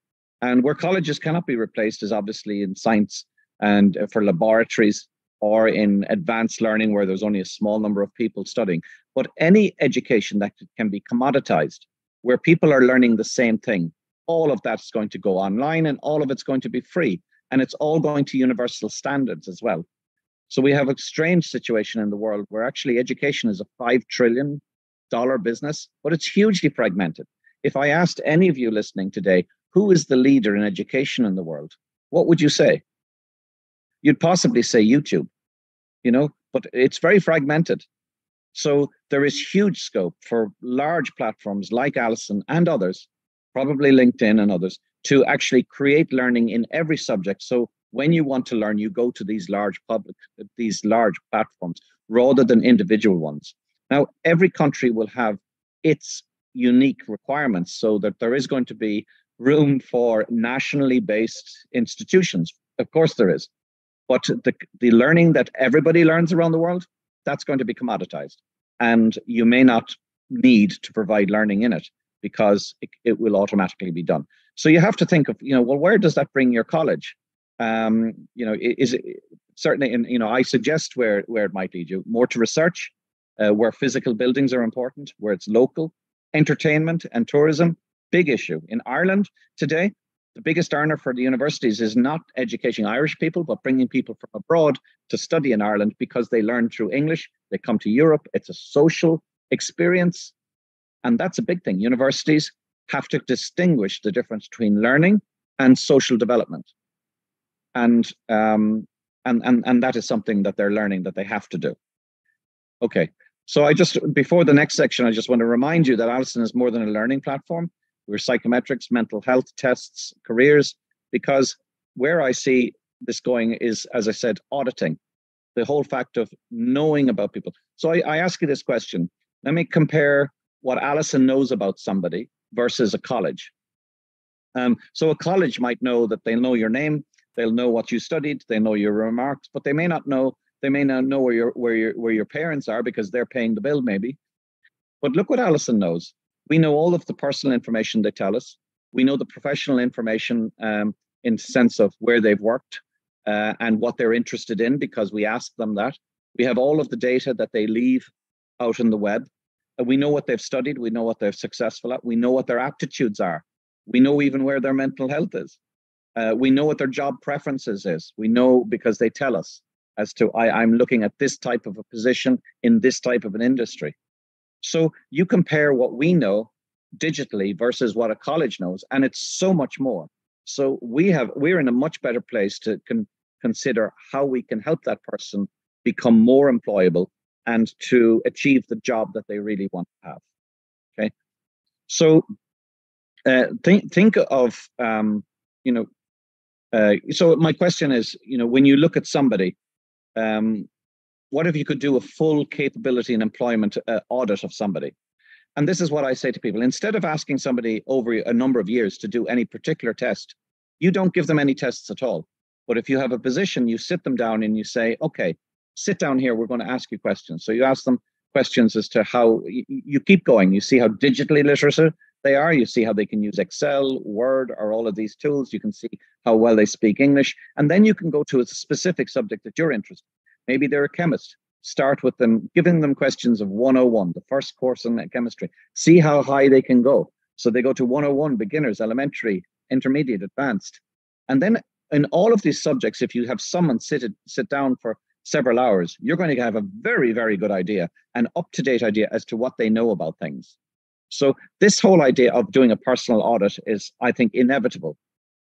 And where colleges cannot be replaced is obviously in science and for laboratories, or in advanced learning where there's only a small number of people studying. But any education that can be commoditized, where people are learning the same thing, all of that's going to go online, and all of it's going to be free. And it's all going to universal standards as well. So we have a strange situation in the world where actually education is a $5 trillion business, but it's hugely fragmented. If I asked any of you listening today, who is the leader in education in the world, what would you say? You'd possibly say YouTube, but it's very fragmented. So there is huge scope for large platforms like Alison and others, probably LinkedIn and others, to actually create learning in every subject. So when you want to learn, you go to these large platforms rather than individual ones. Now, every country will have its unique requirements, so that there is going to be room for nationally based institutions. Of course there is. But the learning that everybody learns around the world, that's going to be commoditized. And you may not need to provide learning in it, because it will automatically be done. So you have to think of, well, where does that bring your college? Is it certainly, I suggest where it might lead you more to research, where physical buildings are important, where it's local, entertainment and tourism, big issue. In Ireland today, the biggest earner for the universities is not educating Irish people, but bringing people from abroad to study in Ireland, because they learn through English. They come to Europe. It's a social experience. And that's a big thing. Universities have to distinguish the difference between learning and social development. And that is something that they're learning that they have to do. Okay. So before the next section, I just want to remind you that Alison is more than a learning platform. We're psychometrics, mental health tests, careers, because where I see this going is, as I said, auditing, the whole fact of knowing about people. So I ask you this question. Let me compare what Alison knows about somebody versus a college. So a college might know that they'll know your name, they'll know what you studied, they know your remarks, but they may not know They may not know where your parents are because they're paying the bill, maybe. But look what Alison knows. We know all of the personal information they tell us. We know the professional information in sense of where they've worked and what they're interested in, because we ask them that. We have all of the data that they leave out on the web. We know what they've studied. We know what they're successful at. We know what their aptitudes are. We know even where their mental health is. We know what their job preferences is. We know because they tell us as to, I'm looking at this type of a position in this type of an industry. So you compare what we know digitally versus what a college knows, and it's so much more. So we're in a much better place to consider how we can help that person become more employable and to achieve the job that they really want to have. Okay, so think of so my question is, when you look at somebody, what if you could do a full capability and employment audit of somebody? And this is what I say to people: instead of asking somebody over a number of years to do any particular test, you don't give them any tests at all. But if you have a position, you sit them down and you say, okay, sit down here, we're going to ask you questions. So you ask them questions as to how you keep going. You see how digitally literate they are. You see how they can use Excel, Word, or all of these tools. You can see how well they speak English. And then you can go to a specific subject that you're interested in. Maybe they're a chemist. Start with them, giving them questions of 101, the first course in chemistry. See how high they can go. So they go to 101, beginners, elementary, intermediate, advanced. And then in all of these subjects, if you have someone sit down for several hours, you're going to have a very, very good idea, an up-to-date idea as to what they know about things. So this whole idea of doing a personal audit is, I think, inevitable.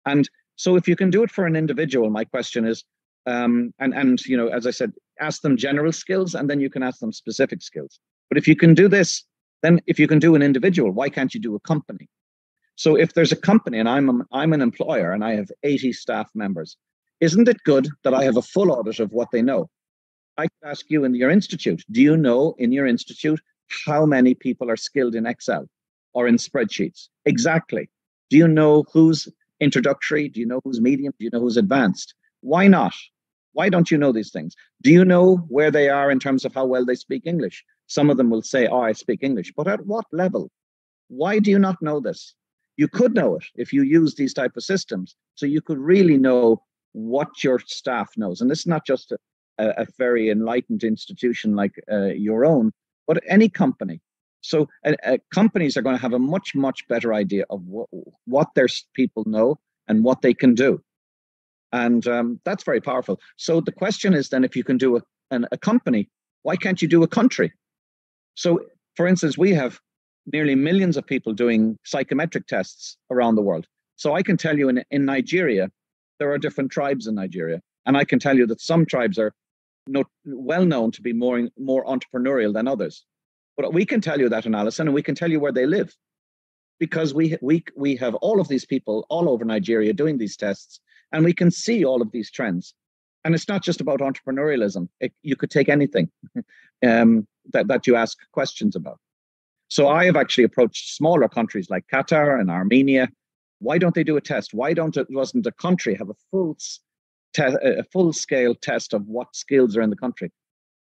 And so if you can do it for an individual, my question is, as I said, ask them general skills, and then you can ask them specific skills. But if you can do this, then if you can do an individual, why can't you do a company? So if there's a company and I'm an employer and I have 80 staff members, isn't it good that I have a full audit of what they know? I could ask you in your institute, do you know in your institute how many people are skilled in Excel or in spreadsheets? Exactly. Do you know who's introductory? Do you know who's medium? Do you know who's advanced? Why not? Why don't you know these things? Do you know where they are in terms of how well they speak English? Some of them will say, oh, I speak English, but at what level? Why do you not know this? You could know it if you use these type of systems. So you could really know what your staff knows. And this is not just a very enlightened institution like your own, but any company. So companies are going to have a much, much better idea of what their people know and what they can do. And that's very powerful. So the question is then, if you can do a company, why can't you do a country? So, for instance, we have nearly millions of people doing psychometric tests around the world. So I can tell you in Nigeria, there are different tribes in Nigeria. And I can tell you that some tribes are well known to be more entrepreneurial than others. But we can tell you that in Alison, and we can tell you where they live. Because we have all of these people all over Nigeria doing these tests, and we can see all of these trends. And it's not just about entrepreneurialism. You could take anything that you ask questions about. So I have actually approached smaller countries like Qatar and Armenia. Why don't they do a test? Why doesn't a country have a full-scale test of what skills are in the country?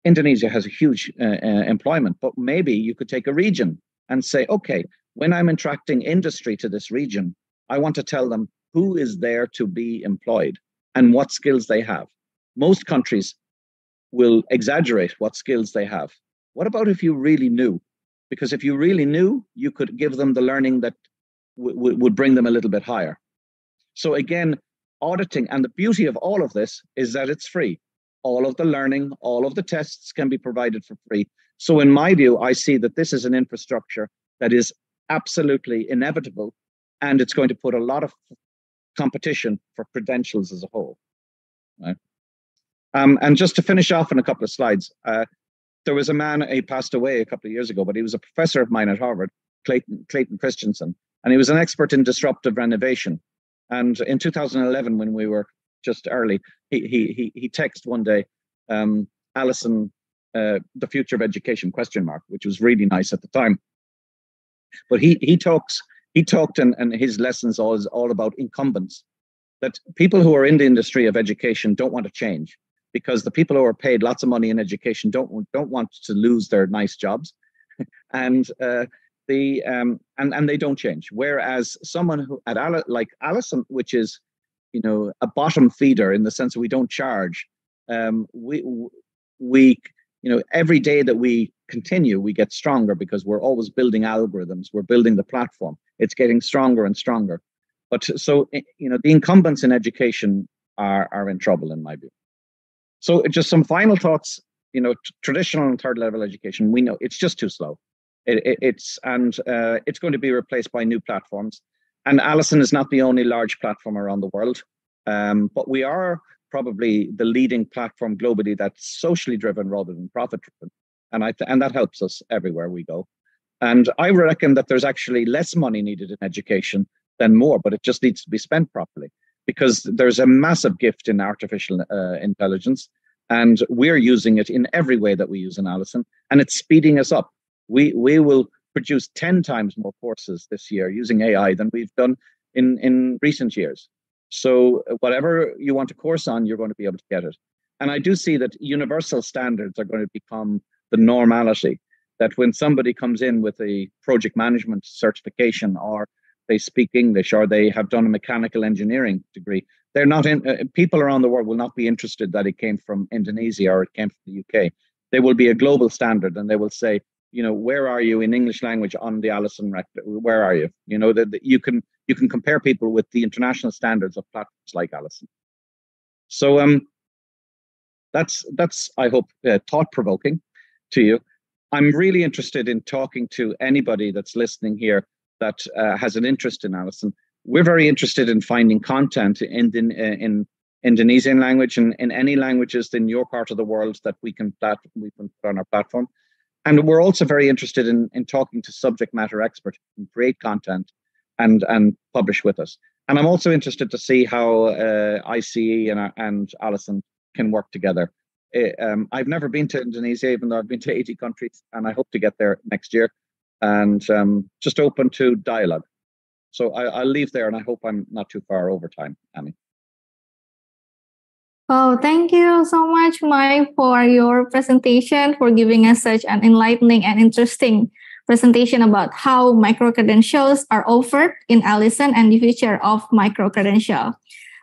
Indonesia has a huge employment, but maybe you could take a region and say, okay, when I'm attracting industry to this region, I want to tell them who is there to be employed and what skills they have. Most countries will exaggerate what skills they have. What about if you really knew? Because if you really knew, you could give them the learning that would bring them a little bit higher. So again, auditing, and the beauty of all of this is that it's free. All of the learning, all of the tests can be provided for free. So in my view, I see that this is an infrastructure that is absolutely inevitable, and it's going to put a lot of competition for credentials as a whole. Right? And just to finish off in a couple of slides, there was a man, he passed away a couple of years ago, but he was a professor of mine at Harvard, Clayton Christensen, and he was an expert in disruptive renovation. And in 2011, when we were just early, he texted one day, Alison, the future of education, ? Which was really nice at the time. But he talked, and his lessons all about incumbents, that people who are in the industry of education don't want to change. because the people who are paid lots of money in education don't want to lose their nice jobs, and they don't change. Whereas someone who like Alison, which is, you know, a bottom feeder in the sense that we don't charge, we you know, every day that we continue, we get stronger because we're always building algorithms. We're building the platform. It's getting stronger and stronger. But so, you know, the incumbents in education are in trouble, in my view. So just some final thoughts. You know, traditional and third level education, we know it's just too slow. It's going to be replaced by new platforms. And Alison is not the only large platform around the world, but we are probably the leading platform globally that's socially driven rather than profit driven, and that helps us everywhere we go. And I reckon that there's actually less money needed in education than more, but it just needs to be spent properly, because there's a massive gift in artificial intelligence, and we're using it in every way that we use in Alison, and it's speeding us up. We will produce 10 times more courses this year using AI than we've done in recent years. So whatever you want a course on, you're going to be able to get it. And I do see that universal standards are going to become the normality, that when somebody comes in with a project management certification, or they speak English, or they have done a mechanical engineering degree, they're not people around the world will not be interested that it came from Indonesia or it came from the UK. They will be a global standard, and they will say, you know, where are you in English language on the Alison record? Where are you? You know, that you can compare people with the international standards of platforms like Alison. So that's I hope thought provoking to you. I'm really interested in talking to anybody that's listening here that has an interest in Alison. We're very interested in finding content in Indonesian language and in any languages in your part of the world that we can put on our platform. And we're also very interested in talking to subject matter experts who can create content and publish with us. And I'm also interested to see how ICE and Alison can work together. I've never been to Indonesia, even though I've been to 80 countries, and I hope to get there next year. And just open to dialogue. So I'll leave there, and I hope I'm not too far over time, Amy. Oh, thank you so much, Mike, for your presentation, for giving us such an enlightening and interesting presentation about how micro-credentials are offered in Alison and the future of micro-credential.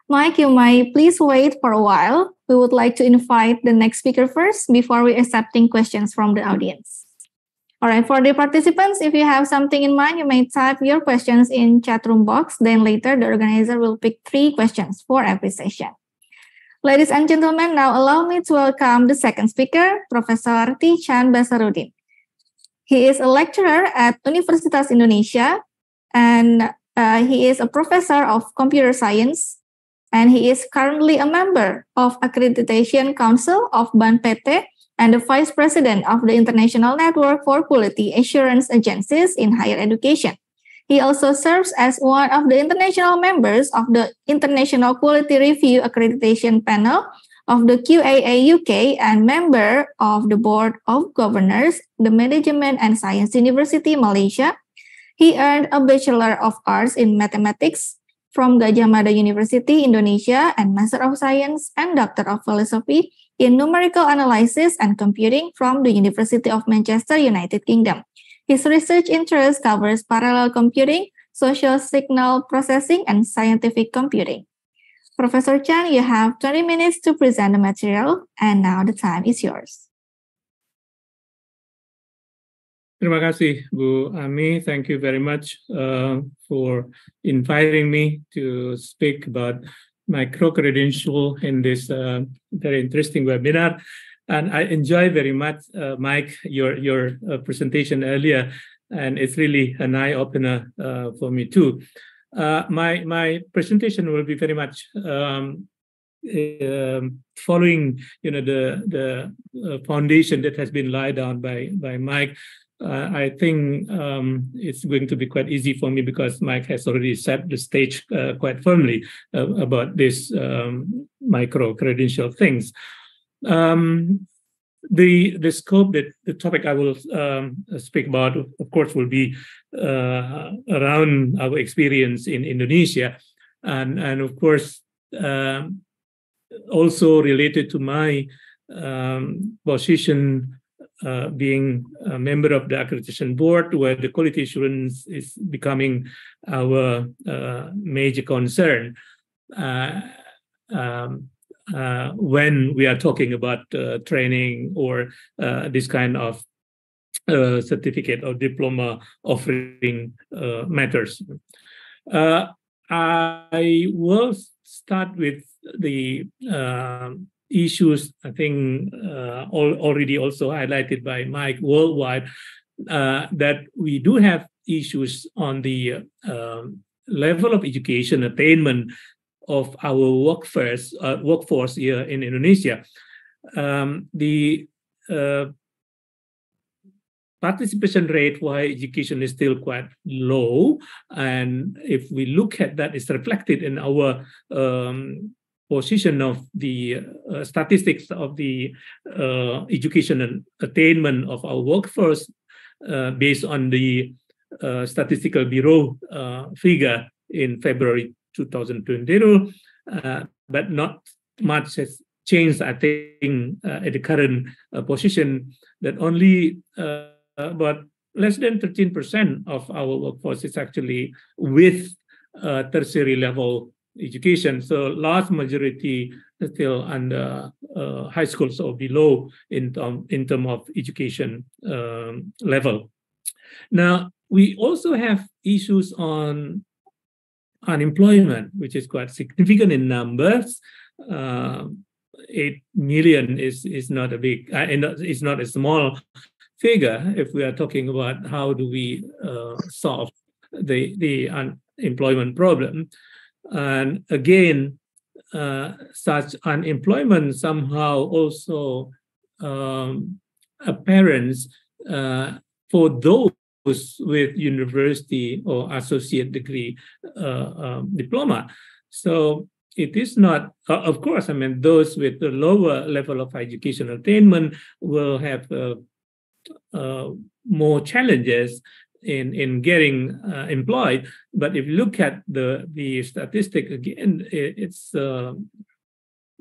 Mike, you might please wait for a while. We would like to invite the next speaker first before we accepting questions from the audience. All right, for the participants, if you have something in mind, you may type your questions in chat room box. Then later, the organizer will pick 3 questions for every session. Ladies and gentlemen, now allow me to welcome the second speaker, Professor T. Chan Basaruddin. He is a lecturer at Universitas Indonesia, and he is a professor of computer science, and he is currently a member of Accreditation Council of BAN-PT and the Vice President of the International Network for Quality Assurance Agencies in Higher Education. He also serves as one of the international members of the International Quality Review Accreditation Panel of the QAA UK and member of the Board of Governors, the Management and Science University Malaysia. He earned a Bachelor of Arts in Mathematics from Gajah Mada University, Indonesia, and Master of Science and Doctor of Philosophy in Numerical Analysis and Computing from the University of Manchester, United Kingdom. His research interest covers parallel computing, social signal processing, and scientific computing. Professor Chan, you have 20 minutes to present the material, and now the time is yours. Terima kasih, Bu Ami. Thank you very much for inviting me to speak about micro-credential in this very interesting webinar. And I enjoy very much, Mike, your presentation earlier, and it's really an eye-opener for me too. My presentation will be very much following, the foundation that has been laid down by Mike. I think it's going to be quite easy for me because Mike has already set the stage quite firmly about this micro-credential things. The scope, the topic I will speak about, of course, will be around our experience in Indonesia, and of course, also related to my position being a member of the accreditation board, where the quality assurance is becoming our major concern when we are talking about training or this kind of certificate or diploma offering matters. I will start with the issues, I think already also highlighted by Mike worldwide, that we do have issues on the level of education attainment of our workforce here in Indonesia. The participation rate for higher education is still quite low, and if we look at that, it's reflected in our position of the statistics of the education and attainment of our workforce based on the Statistical Bureau figure in February 2020, but not much has changed, I think, at the current position, that only about less than 13% of our workforce is actually with tertiary level education. So large majority is still under high school, so below in terms of education level. Now, we also have issues on unemployment, which is quite significant in numbers. 8 million is not a big, it's not a small figure if we are talking about how do we solve the unemployment problem. And again, such unemployment somehow also apparent for those with university or associate degree diploma. So it is not, of course, I mean, those with the lower level of education attainment will have more challenges in getting employed. But if you look at the statistic again, it's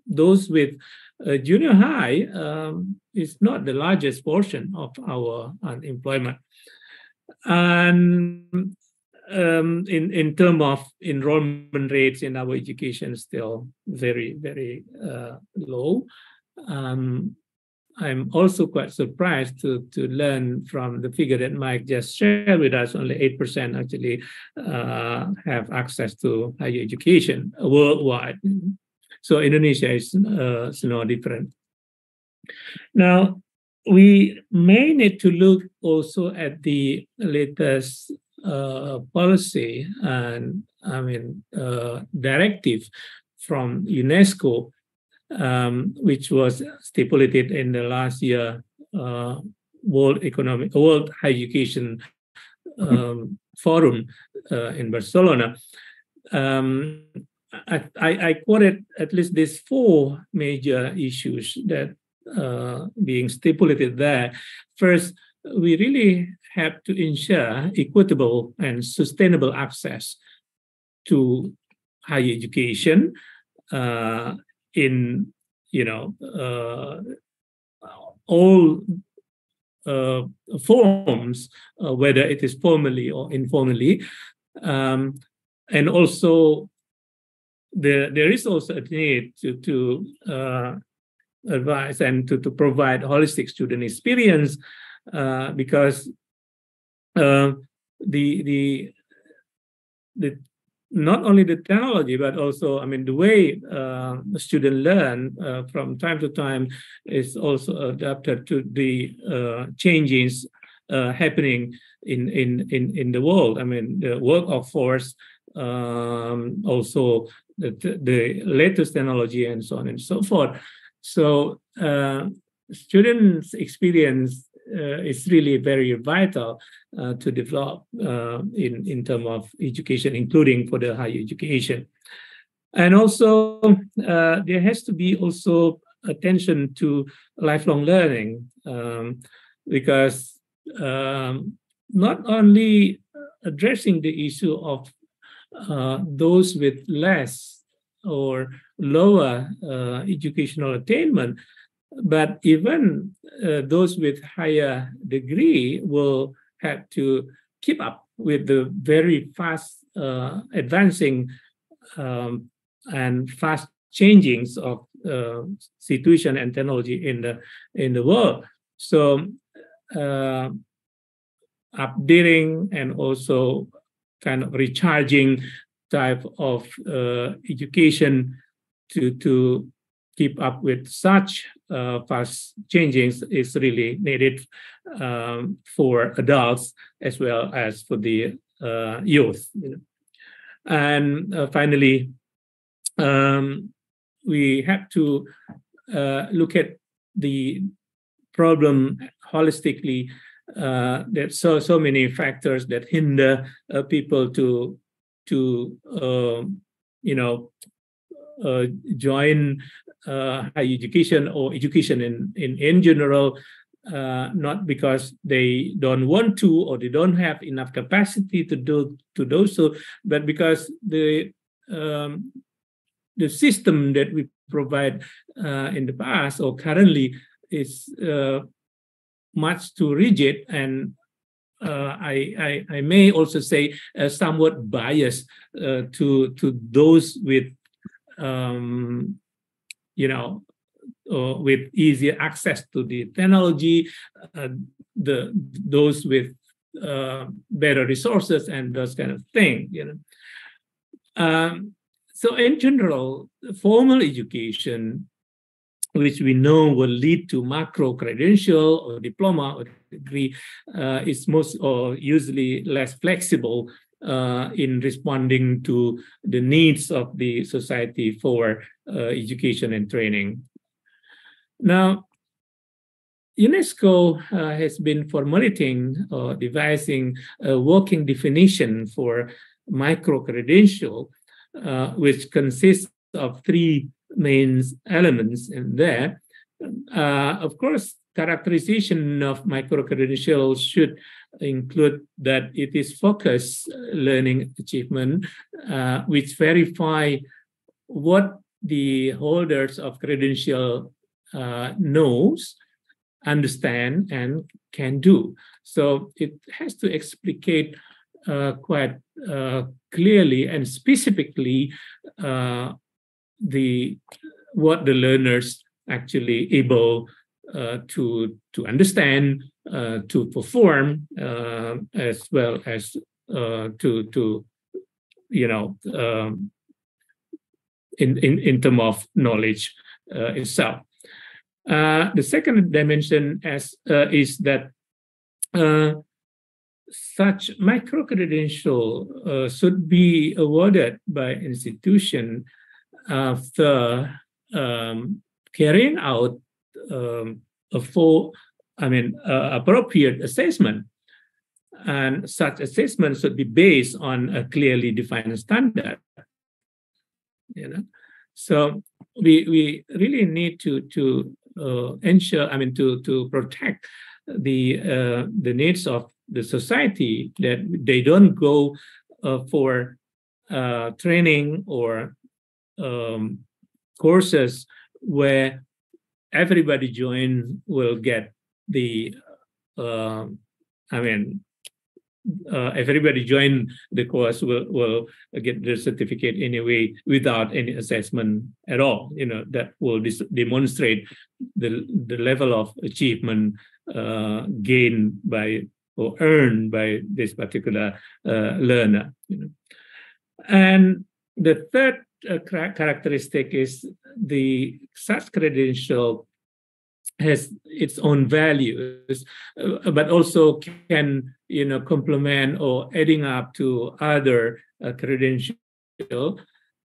those with junior high is not the largest portion of our unemployment. And in terms of enrollment rates in our education, still very, very low. I'm also quite surprised to learn from the figure that Mike just shared with us, only 8% actually have access to higher education worldwide. So Indonesia is no different. Now, we may need to look also at the latest policy and directive from UNESCO, which was stipulated in the last year World Higher Education Forum in Barcelona. I quoted at least these 4 major issues that being stipulated there. First, we really have to ensure equitable and sustainable access to higher education in all forms, whether it is formally or informally, and also there is also a need to advise and to provide holistic student experience, because the not only the technology, but also, the way the student learn from time to time is also adapted to the changes happening in the world. The workforce, also the latest technology, and so on and so forth. So students' experience is really very vital to develop in terms of education, including for the higher education. And also, there has to be also attention to lifelong learning, because not only addressing the issue of those with less or lower educational attainment, but even those with higher degree will have to keep up with the very fast advancing and fast changings of situation and technology in the world. So updating and also kind of recharging type of education to keep up with such fast changings is really needed for adults as well as for the youth. And finally, we have to look at the problem holistically. There's so many factors that hinder people to join higher education or education in general, not because they don't want to or they don't have enough capacity to do so, but because the system that we provide in the past or currently is much too rigid, and I may also say somewhat biased to those with with easier access to the technology, those with better resources and those kind of things. So in general, formal education, which we know will lead to micro-credential or diploma or degree, is most or usually less flexible in responding to the needs of the society for education and training. Now, UNESCO has been formulating or devising a working definition for micro-credential, which consists of three main elements in there. Of course, characterization of micro-credential should include that it is focused learning achievement, which verify what the holders of credential knows, understand, and can do. So it has to explicate quite clearly and specifically what the learners actually able to understand, to perform, as well as in terms of knowledge itself. The second dimension is that such micro-credential should be awarded by institution after carrying out appropriate assessment, and such assessment should be based on a clearly defined standard. So we really need to ensure, to protect the needs of the society, that they don't go for training or courses where everybody join will get the everybody join the course will get the certificate anyway without any assessment at all. That will demonstrate the level of achievement gained by or earned by this particular learner. And the third characteristic is the such credential has its own values, but also can complement or adding up to other credentials,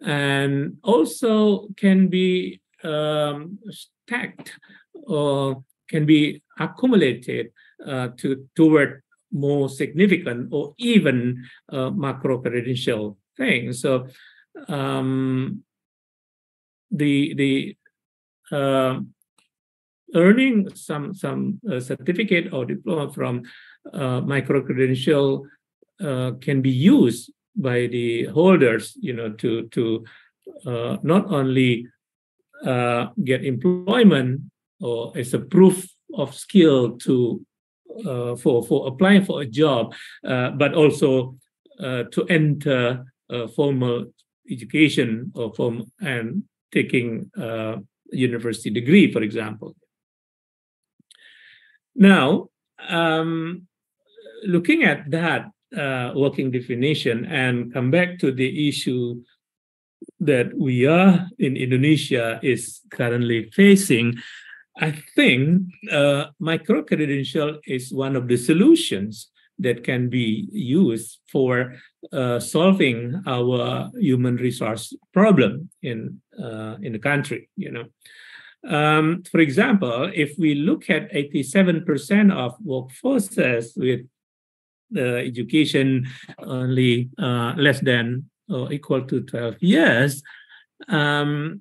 and also can be stacked or can be accumulated toward more significant or even macro-credential things. So the earning some certificate or diploma from micro-credential can be used by the holders, to not only get employment or as a proof of skill to for applying for a job, but also to enter formal education or and taking a university degree, for example. Now, looking at that working definition and come back to the issue that we are in Indonesia is currently facing, I think micro-credential is one of the solutions that can be used for solving our human resource problem in the country. For example, if we look at 87% of workforces with education only less than or equal to 12 years, then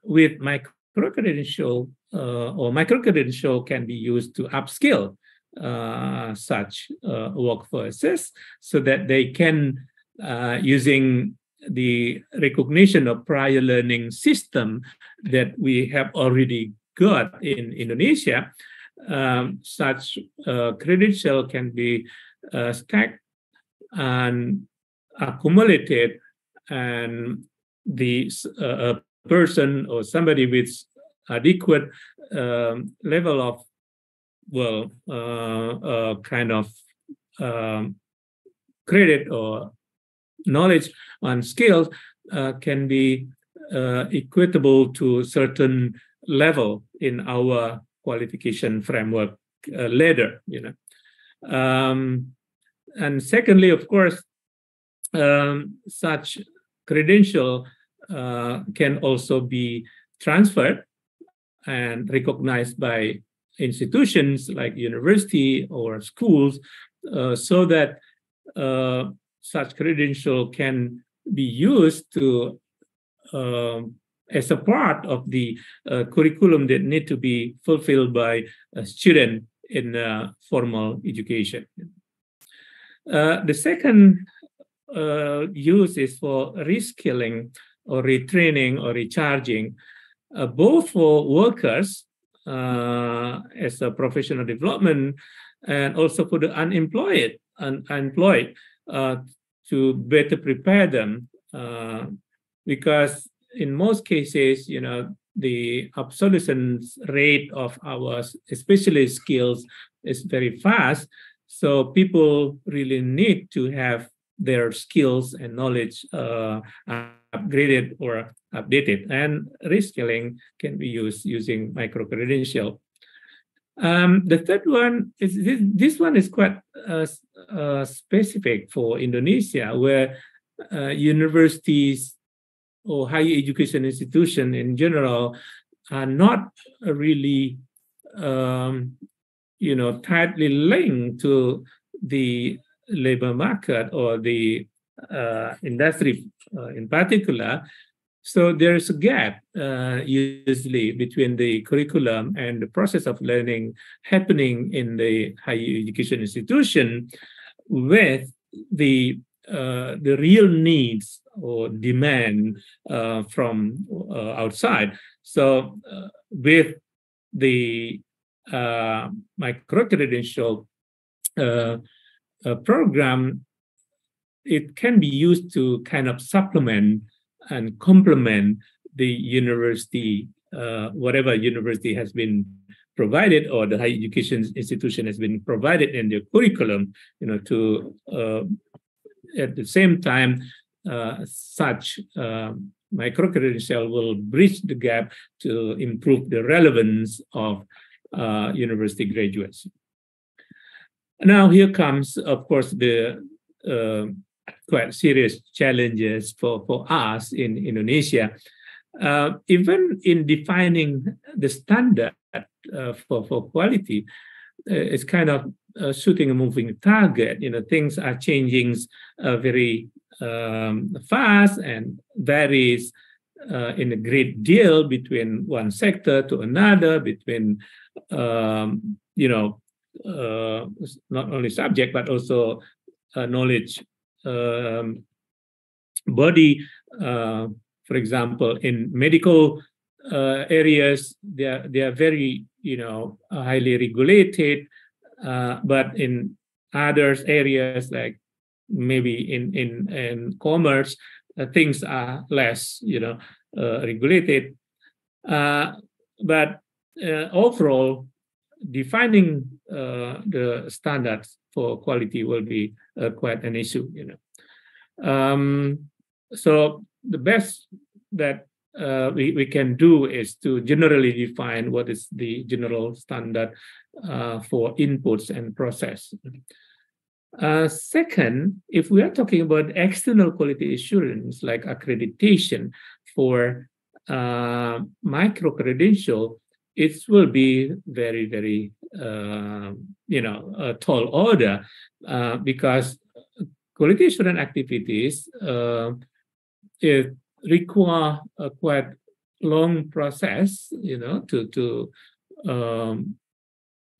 with micro-credential or micro-credential can be used to upskill such workforces so that they can, using the recognition of prior learning system that we have already got in Indonesia, such credential can be stacked and accumulated, and the person or somebody with adequate level of kind of credit or knowledge and skills can be equitable to certain level in our qualification framework ladder. And secondly, of course, such credential can also be transferred and recognized by institutions like university or schools, so that such credential can be used to as a part of the curriculum that need to be fulfilled by a student in formal education. The second use is for reskilling or retraining or recharging, both for workers as a professional development and also for the unemployed to better prepare them, because in most cases, the obsolescence rate of our especially skills is very fast. So people really need to have their skills and knowledge upgraded or updated, and reskilling can be used using micro-credential. The third one is this one is quite specific for Indonesia, where universities or higher education institutions in general are not really tightly linked to the labor market or the industry in particular. So there's a gap usually between the curriculum and the process of learning happening in the higher education institution with the real needs or demand from outside. So with the micro-credential program, it can be used to kind of supplement and complement the university, whatever university has been provided or the higher education institution has been provided in their curriculum, to at the same time, such micro-credential will bridge the gap to improve the relevance of university graduates. Now here comes, of course, the quite serious challenges for us in Indonesia. Even in defining the standard for quality, it's kind of shooting a moving target. Things are changing very fast and varies in a great deal between one sector to another, between not only subject but also knowledge body. For example, in medical areas, they are very, highly regulated, but in others areas like maybe in commerce, things are less, regulated. But overall, defining the standards for quality will be quite an issue, So the best that we can do is to generally define what is the general standard for inputs and process. Second, if we are talking about external quality assurance like accreditation for micro-credential, it will be very, very, a tall order because quality assurance activities it require a quite long process,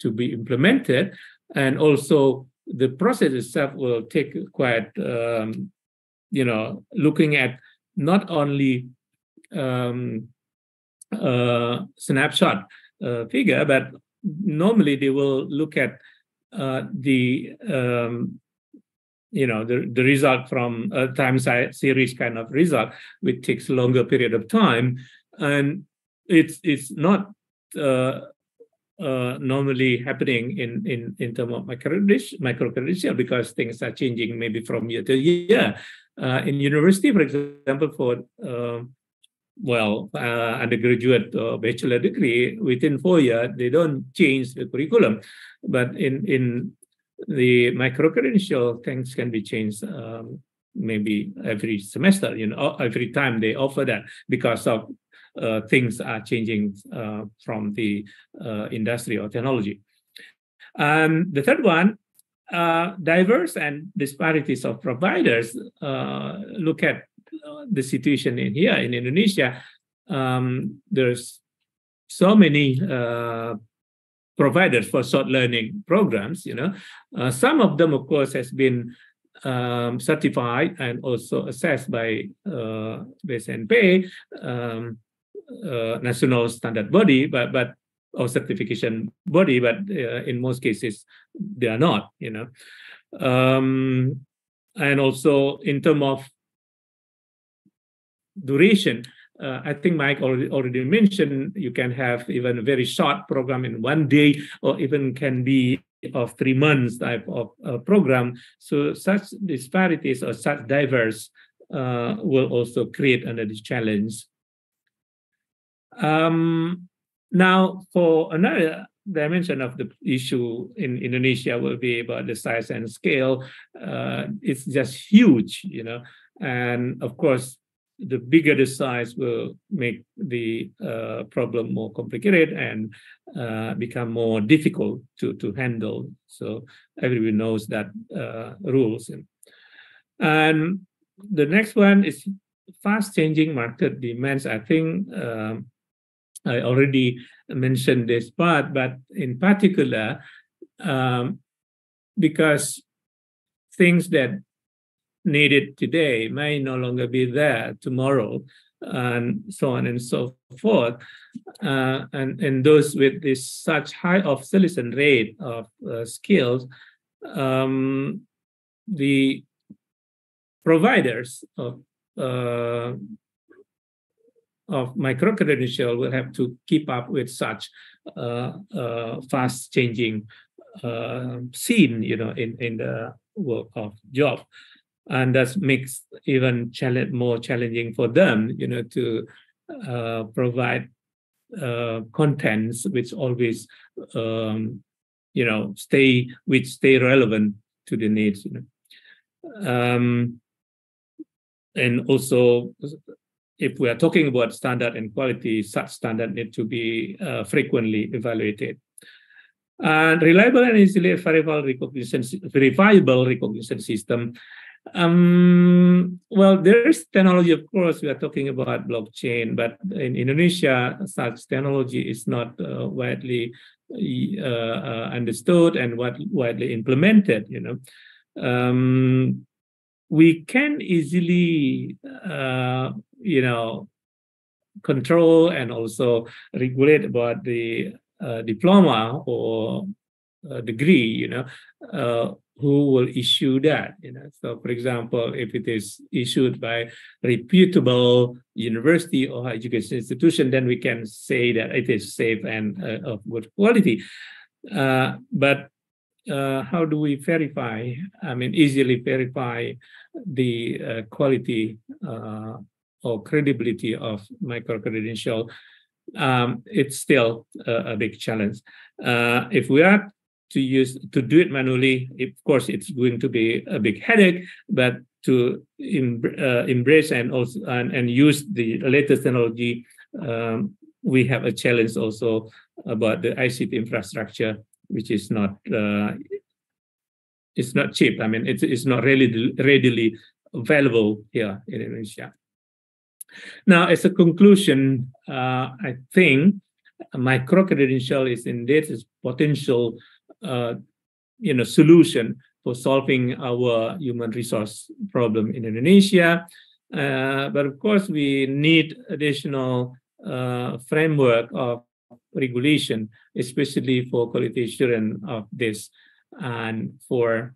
to be implemented, and also the process itself will take quite, looking at not only snapshot figure, but normally they will look at the result from a time series kind of result, which takes longer period of time, and it's not normally happening in terms of micro-credential because things are changing maybe from year to year. In university, for example, for undergraduate or bachelor degree, within 4 years, they don't change the curriculum. But in the micro-credential, things can be changed maybe every semester, every time they offer that because of things are changing from the industry or technology. And the third one, diverse and disparities of providers. Look at the situation here in Indonesia. There's so many providers for short learning programs. Some of them, of course, has been certified and also assessed by BSNP, national standard body, but or certification body, but in most cases they are not. And also in terms of duration, I think Mike already mentioned you can have even a very short program in 1 day, or even can be of 3 months type of program. So such disparities or such diverse will also create another challenge. Now, for another dimension of the issue in Indonesia will be about the size and scale. It's just huge, and of course, the bigger the size will make the problem more complicated and become more difficult to handle. So everyone knows that rules. And the next one is fast-changing market demands. I think I already mentioned this part, but in particular, because things that needed today may no longer be there tomorrow, and so on and so forth. And those with this such high obsolescence rate of skills, the providers of micro-credential will have to keep up with such fast-changing scene, in the work of job. And that makes even more challenging for them, to provide contents which always, stay relevant to the needs. And also, if we are talking about standard and quality, such standard need to be frequently evaluated. And reliable and easily verifiable recognition system. Well, there is technology, of course, we are talking about blockchain, but in Indonesia, such technology is not widely understood and widely implemented, we can easily, control and also regulate about the diploma or degree, who will issue that, So, for example, if it is issued by reputable university or higher education institution, then we can say that it is safe and of good quality. But how do we verify? Easily verify the quality or credibility of micro-credential. It's still a big challenge. If we are to do it manually, of course, it's going to be a big headache. But to embrace and also and use the latest technology, we have a challenge also about the ICT infrastructure, which is not it's not cheap. It's not readily available here in Indonesia. Now, as a conclusion, I think micro-credential is indeed a potential solution for solving our human resource problem in Indonesia. But of course, we need additional framework of regulation, especially for quality assurance of this, and for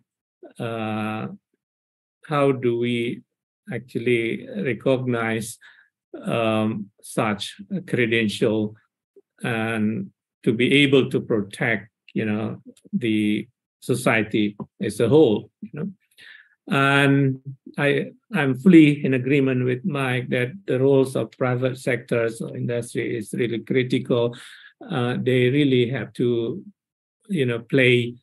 how do we actually recognize such a credential and to be able to protect the society as a whole. And I'm fully in agreement with Mike that the roles of private sectors or industry is really critical. They really have to play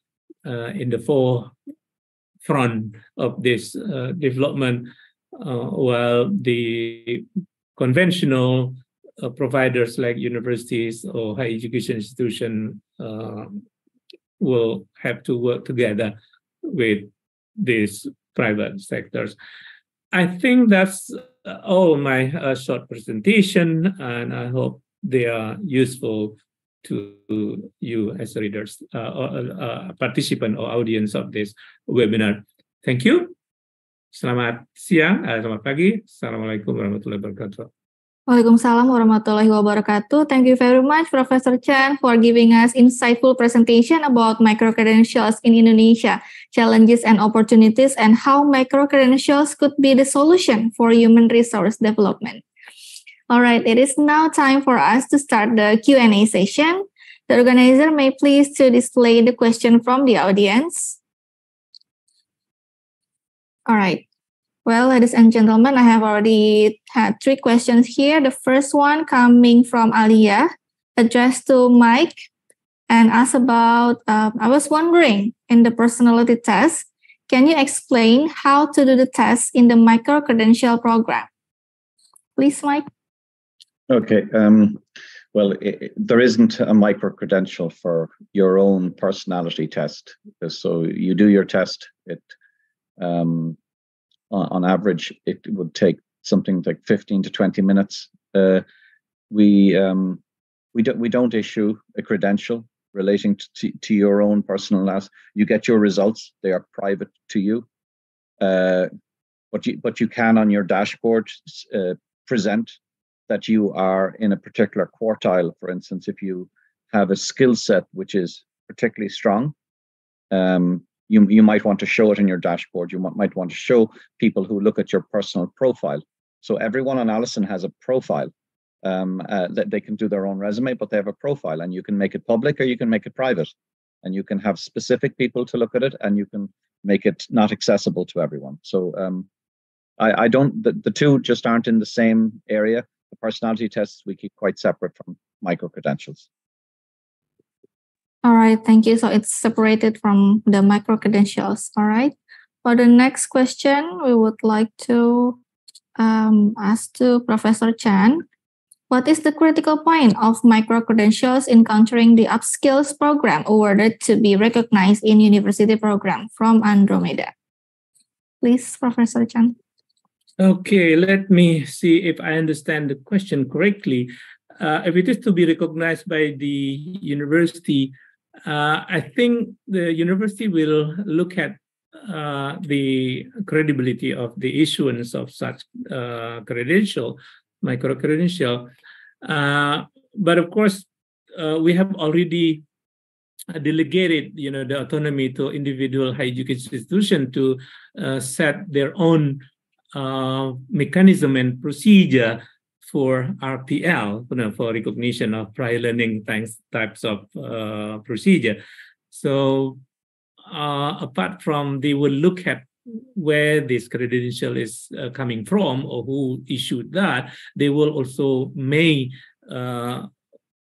in the forefront of this development, while the conventional providers like universities or higher education institutions will have to work together with these private sectors. I think that's all my short presentation, and I hope they are useful to you as readers, or participant or audience of this webinar. Thank you. Selamat siang, selamat pagi. Assalamualaikum warahmatullahi wabarakatuh. Waalaikumsalam warahmatullahi wabarakatuh. Thank you very much, Professor Chan, for giving us insightful presentation about micro-credentials in Indonesia, challenges and opportunities, and how micro-credentials could be the solution for human resource development. All right, it is now time for us to start the Q&A session. The organizer may please to display the question from the audience. All right. Well, ladies and gentlemen, I have already had 3 questions here. The first one coming from Alia, addressed to Mike, and asked about, I was wondering, in the personality test, can you explain how to do the test in the micro-credential program? Please, Mike. Okay. Well, there isn't a micro-credential for your own personality test. So you do your test. On average, it would take something like 15 to 20 minutes. We don't issue a credential relating to your own personal life. You get your results; they are private to you. But you can on your dashboard present that you are in a particular quartile. For instance, if you have a skill set which is particularly strong, you might want to show it in your dashboard. You might want to show people who look at your personal profile. So everyone on Alison has a profile. That they can do their own resume, but they have a profile, and you can make it public or you can make it private, and you can have specific people to look at it, and you can make it not accessible to everyone. So I don't. The two just aren't in the same area. The personality tests we keep quite separate from micro-credentials. All right, thank you. So it's separated from the micro-credentials. All right. For the next question, we would like to ask to Professor Chan, what is the critical point of micro-credentials in countering the upskills program awarded to be recognized in university program from Andromeda? Please, Professor Chan. Okay, let me see if I understand the question correctly. If it is to be recognized by the university, I think the university will look at the credibility of the issuance of such credential, micro-credential. But of course, we have already delegated, the autonomy to individual higher education institution to set their own mechanism and procedure for RPL, for recognition of prior learning types of procedure. So apart from, they will look at where this credential is coming from or who issued that, they will also may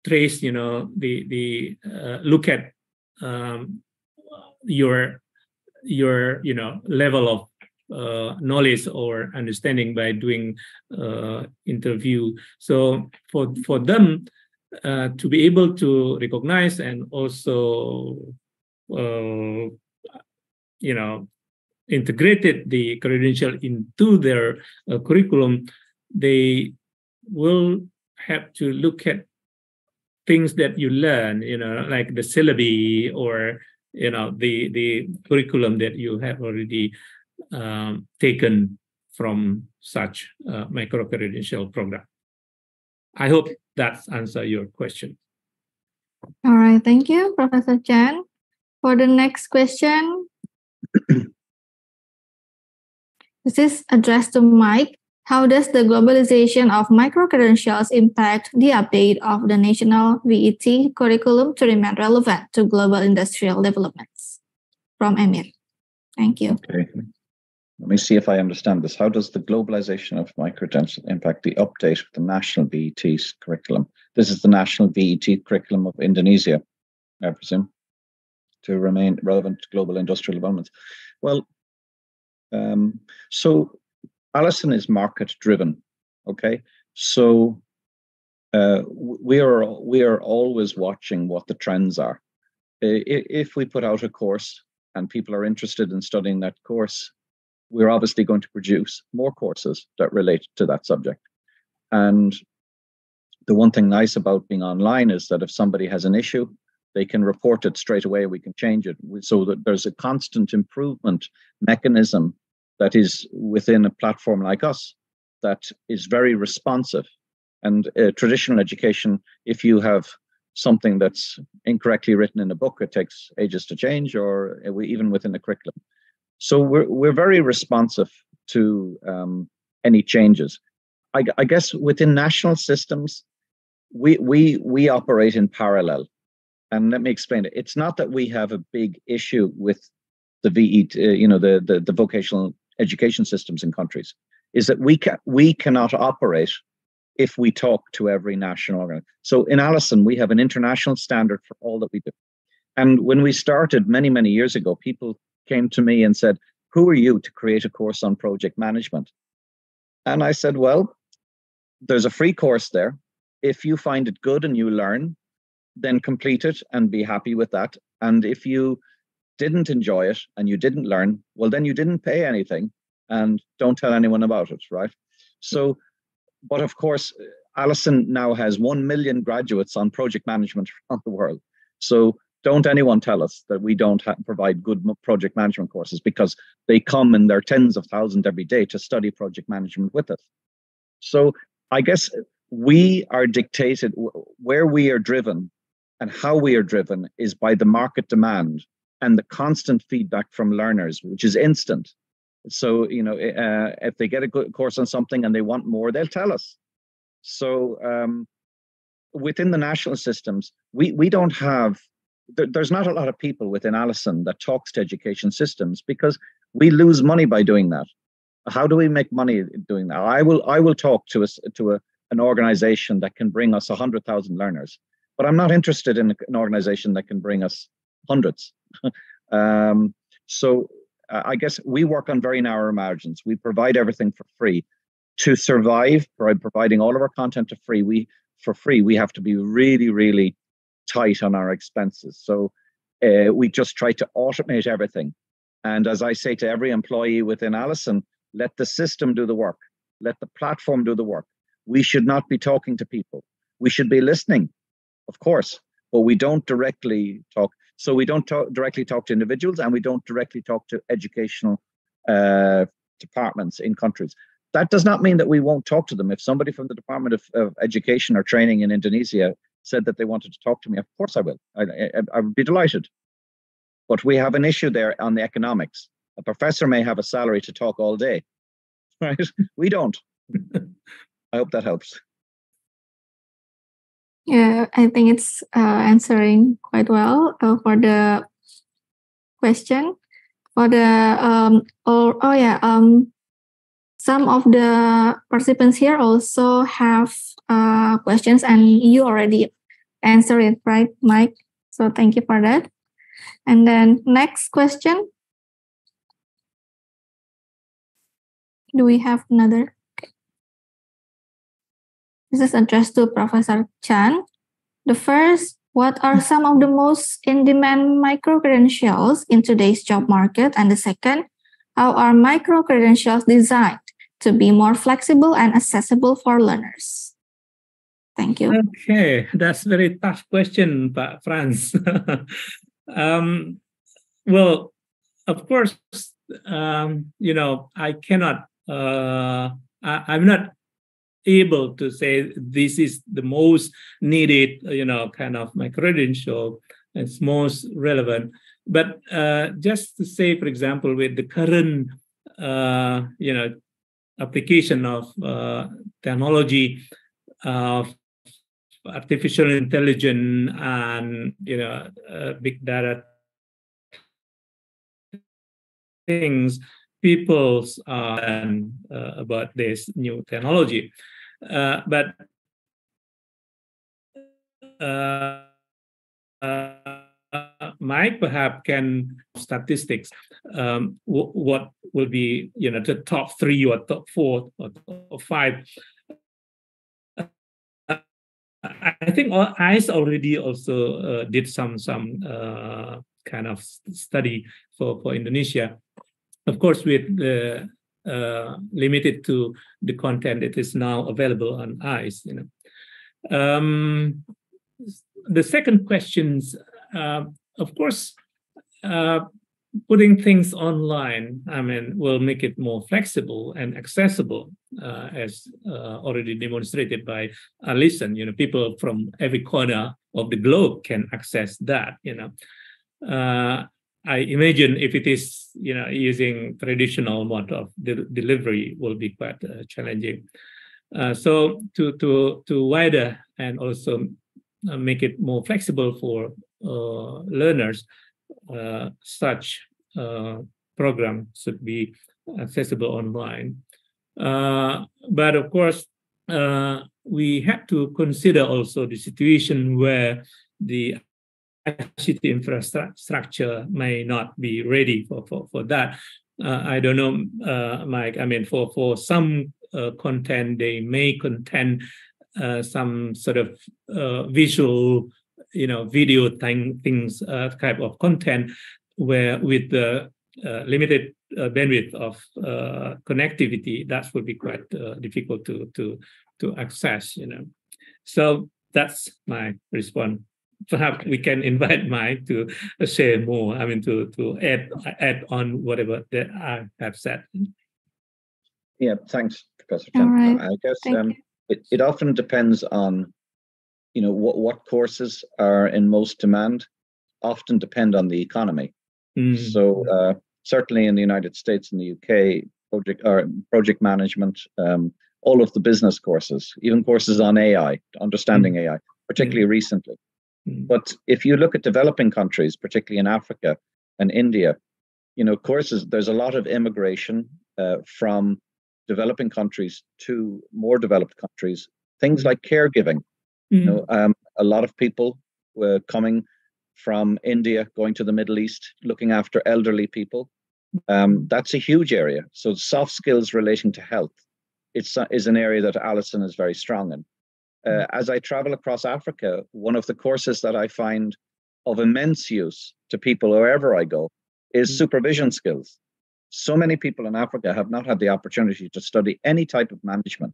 trace, the look at your level of knowledge or understanding by doing interview. So for them to be able to recognize and also integrated the credential into their curriculum, they will have to look at things that you learn, like the syllabi or the curriculum that you have already taken from such micro-credential program. I hope that answers your question. All right, thank you, Professor Chan. For the next question, this is addressed to Mike. How does the globalization of micro-credentials impact the update of the national VET curriculum to remain relevant to global industrial developments? From M.Ed. Thank you. Okay. Let me see if I understand this. How does the globalization of micro-credential impact the update of the national VET curriculum? This is the national VET curriculum of Indonesia, I presume, to remain relevant to global industrial developments. Well, so Alison is market driven. Okay, so we are always watching what the trends are. If we put out a course and people are interested in studying that course, we're obviously going to produce more courses that relate to that subject. And the one thing nice about being online is that if somebody has an issue, they can report it straight away. We can change it, so that there's a constant improvement mechanism that is within a platform like us that is very responsive. And traditional education, if you have something that's incorrectly written in a book, it takes ages to change, or even within the curriculum. So we're very responsive to any changes. I guess within national systems, we operate in parallel. And let me explain it. It's not that we have a big issue with the VET, the vocational education systems in countries. Is that we cannot operate if we talk to every national organ. So in Alison, we have an international standard for all that we do. And when we started many years ago, people came to me and said, "Who are you to create a course on project management?" And I said, "Well, there's a free course there. If you find it good and you learn, then complete it and be happy with that. And if you didn't enjoy it and you didn't learn, well, then you didn't pay anything and don't tell anyone about it," right? So, but of course, Alison now has 1 million graduates on project management around the world. So don't anyone tell us that we don't provide good project management courses, because they come in their tens of thousands every day to study project management with us. So I guess we are dictated, where we are driven and how we are driven is by the market demand and the constant feedback from learners, which is instant. So, if they get a good course on something and they want more, they'll tell us. So within the national systems, we don't have, there's not a lot of people within Alison that talks to education systems, because we lose money by doing that. How do we make money doing that? I will talk to an organization that can bring us 100,000 learners, but I'm not interested in an organization that can bring us hundreds. So I guess we work on very narrow margins. We provide everything for free. To survive, by providing all of our content for free, we have to be really tight on our expenses. So we just try to automate everything. And as I say to every employee within Alison, let the system do the work. Let the platform do the work. We should not be talking to people. We should be listening, of course, but we don't directly talk. So we don't directly talk to individuals, and we don't directly talk to educational departments in countries. That does not mean that we won't talk to them. If somebody from the Department of Education or Training in Indonesia said that they wanted to talk to me, of course I will. I would be delighted. But we have an issue there on the economics. A professor may have a salary to talk all day, right? We don't. I hope that helps. Yeah, I think it's answering quite well for the question. For the some of the participants here also have questions, and you already answered it, right, Mike? So thank you for that. And then next question. Do we have another? Okay. This is addressed to Professor Chan. The first, what are some of the most in-demand micro-credentials in today's job market? And the second, how are micro-credentials designed to be more flexible and accessible for learners? Thank you. Okay, that's a very tough question, Pak Franz. Well, of course, I cannot, I'm not able to say this is the most needed, kind of micro-credential, it's most relevant. But just to say, for example, with the current, application of technology, of artificial intelligence and, big data things, people's about this new technology. But Mike perhaps can statistics. What will be the top 3 or top 4 or 5? I think ICE already also did some kind of study for Indonesia. Of course, with the limited to the content that is now available on ICE. The second questions, of course, putting things online, will make it more flexible and accessible, as already demonstrated by Alison. People from every corner of the globe can access that. I imagine if it is, using traditional mode of delivery, will be quite challenging. So to wider and also make it more flexible for learners, such program should be accessible online. But of course, we have to consider also the situation where the ICT infrastructure may not be ready for that. I don't know, Mike. For some content, they may contain some sort of visual, video things type of content, where with the limited bandwidth of connectivity, that would be quite difficult to access. So that's my response. Perhaps we can invite Mike to share more. To add on whatever that I have said. Yeah, thanks, Professor Chan. Right. I guess it often depends on, what courses are in most demand. Often depend on the economy. So certainly in the United States and the UK, project management, all of the business courses, even courses on AI, understanding AI, particularly recently. But if you look at developing countries, particularly in Africa and India, courses, there's a lot of immigration from developing countries to more developed countries. Things like caregiving. A lot of people were coming from India, going to the Middle East, looking after elderly people. That's a huge area. So soft skills relating to health is an area that Alison is very strong in. As I travel across Africa, one of the courses that I find of immense use to people wherever I go is supervision skills. So many people in Africa have not had the opportunity to study any type of management.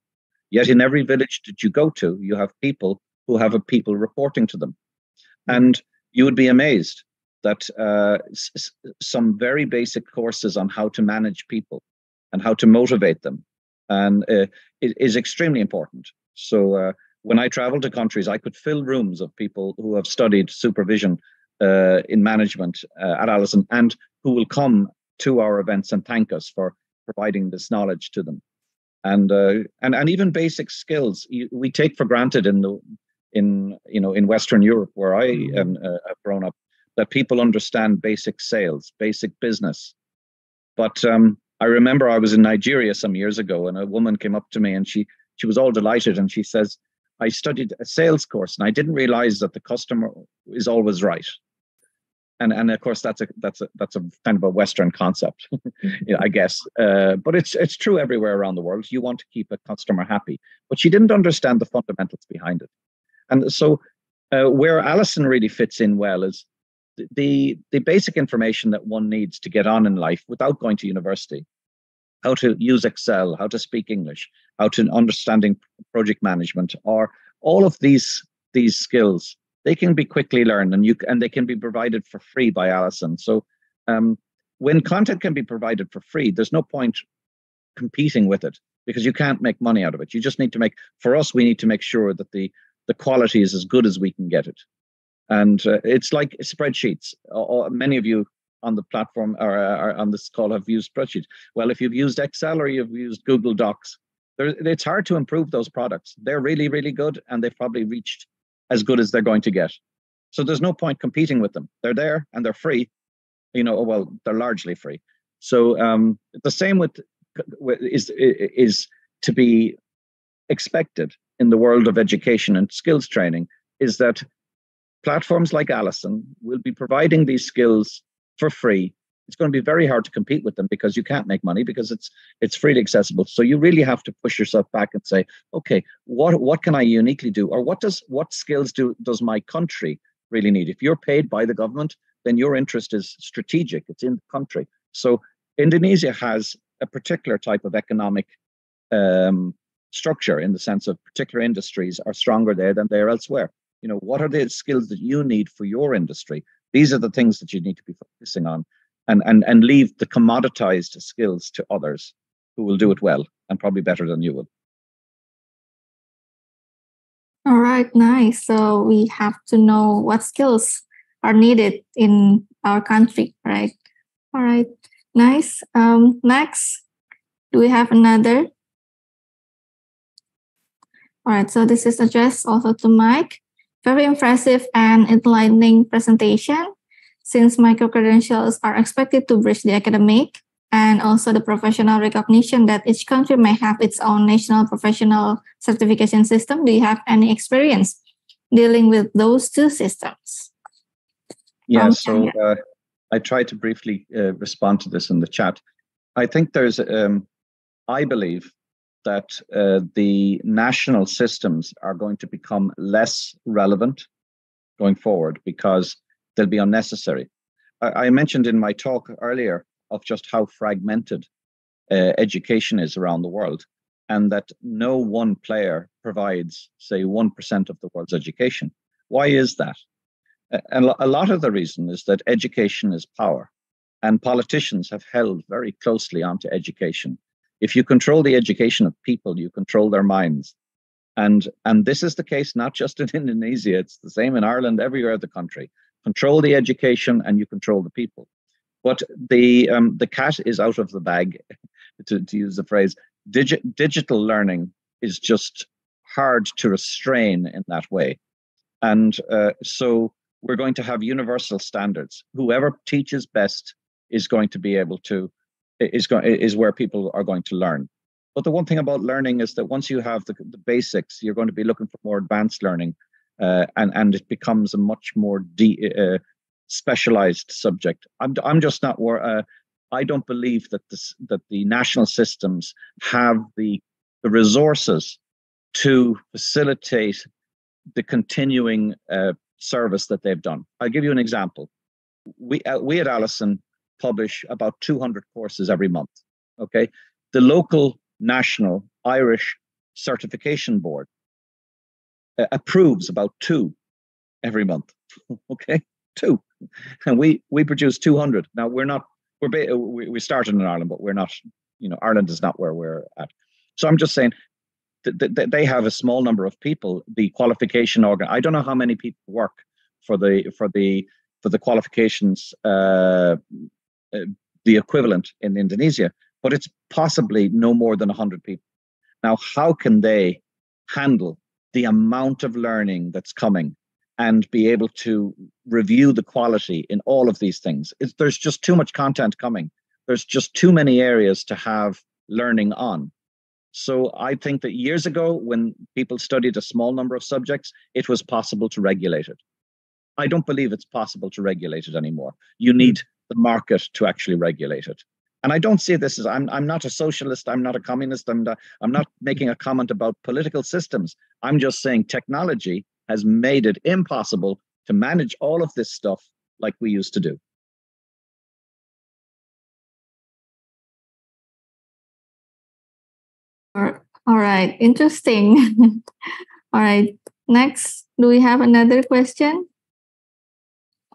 Yet in every village that you go to, you have people who have people reporting to them. And you would be amazed. that some very basic courses on how to manage people and how to motivate them, and it is extremely important. So when I travel to countries, I could fill rooms of people who have studied supervision in management at Alison, and who will come to our events and thank us for providing this knowledge to them. And even basic skills we take for granted in Western Europe, where I have grown up, that people understand basic sales, basic business. But I remember I was in Nigeria some years ago, and a woman came up to me, and she was all delighted, and she says, "I studied a sales course, and I didn't realize that the customer is always right." And of course that's a kind of a Western concept, I guess. But it's true everywhere around the world. You want to keep a customer happy, but she didn't understand the fundamentals behind it. And so where Alison really fits in well is the basic information that one needs to get on in life without going to university. How to use Excel, how to speak English, how to understanding project management, or all of these skills. They can be quickly learned, and they can be provided for free by Alison. So when content can be provided for free, there's no point competing with it, because you can't make money out of it. You just need to we need to make sure that the quality is as good as we can get it. And it's like spreadsheets. Many of you on the platform or on this call have used spreadsheets. Well, if you've used Excel or you've used Google Docs, it's hard to improve those products. They're really, really good, and they've probably reached as good as they're going to get. So there's no point competing with them. They're there and they're free. Well, they're largely free. So the same is to be expected in the world of education and skills training, is that platforms like Alison will be providing these skills for free. It's going to be very hard to compete with them, because you can't make money, because it's freely accessible. So you really have to push yourself back and say, okay, what can I uniquely do? Or what skills does my country really need? If you're paid by the government, then your interest is strategic. It's in the country. So Indonesia has a particular type of economic structure, in the sense of particular industries are stronger there than they are elsewhere. What are the skills that you need for your industry? These are the things that you need to be focusing on. And leave the commoditized skills to others who will do it well, and probably better than you will. All right, nice. So we have to know what skills are needed in our country, right? All right, nice. Next, do we have another? All right, so this is addressed also to Mike. Very impressive and enlightening presentation. Since micro-credentials are expected to bridge the academic and also the professional recognition that each country may have its own national professional certification system, do you have any experience dealing with those two systems? Yeah, so I tried to briefly respond to this in the chat. I think I believe that the national systems are going to become less relevant going forward, because they'll be unnecessary. I mentioned in my talk earlier of just how fragmented education is around the world, and that no one player provides, say, 1% of the world's education. Why is that? And a lot of the reason is that education is power, and politicians have held very closely onto education. If you control the education of people, you control their minds. And this is the case not just in Indonesia, it's the same in Ireland, everywhere in the country. Control the education and you control the people. But the cat is out of the bag, to use the phrase. Digital learning is just hard to restrain in that way. And so we're going to have universal standards. Whoever teaches best is going to be able to, is where people are going to learn. But the one thing about learning is that once you have the basics, you're going to be looking for more advanced learning. And it becomes a much more specialized subject. I'm just not I don't believe that the national systems have the resources to facilitate the continuing service that they've done. I'll give you an example. We at Alison publish about 200 courses every month. Okay, the local national Irish certification board approves about 2 every month. Okay, 2. and we produce 200. Now we started in Ireland, but we're not. Ireland is not where we're at. So I'm just saying they have a small number of people. The qualification organ. I don't know how many people work for the qualifications, the equivalent in Indonesia, but it's possibly no more than 100 people. Now, how can they handle the amount of learning that's coming and be able to review the quality in all of these things? There's just too much content coming. There's just too many areas to have learning on. So I think that years ago, when people studied a small number of subjects, it was possible to regulate it. I don't believe it's possible to regulate it anymore. You need the market to actually regulate it. And I don't see this as, I'm not a socialist, I'm not a communist, I'm not making a comment about political systems. I'm just saying technology has made it impossible to manage all of this stuff like we used to do. All right, interesting. All right, next, do we have another question?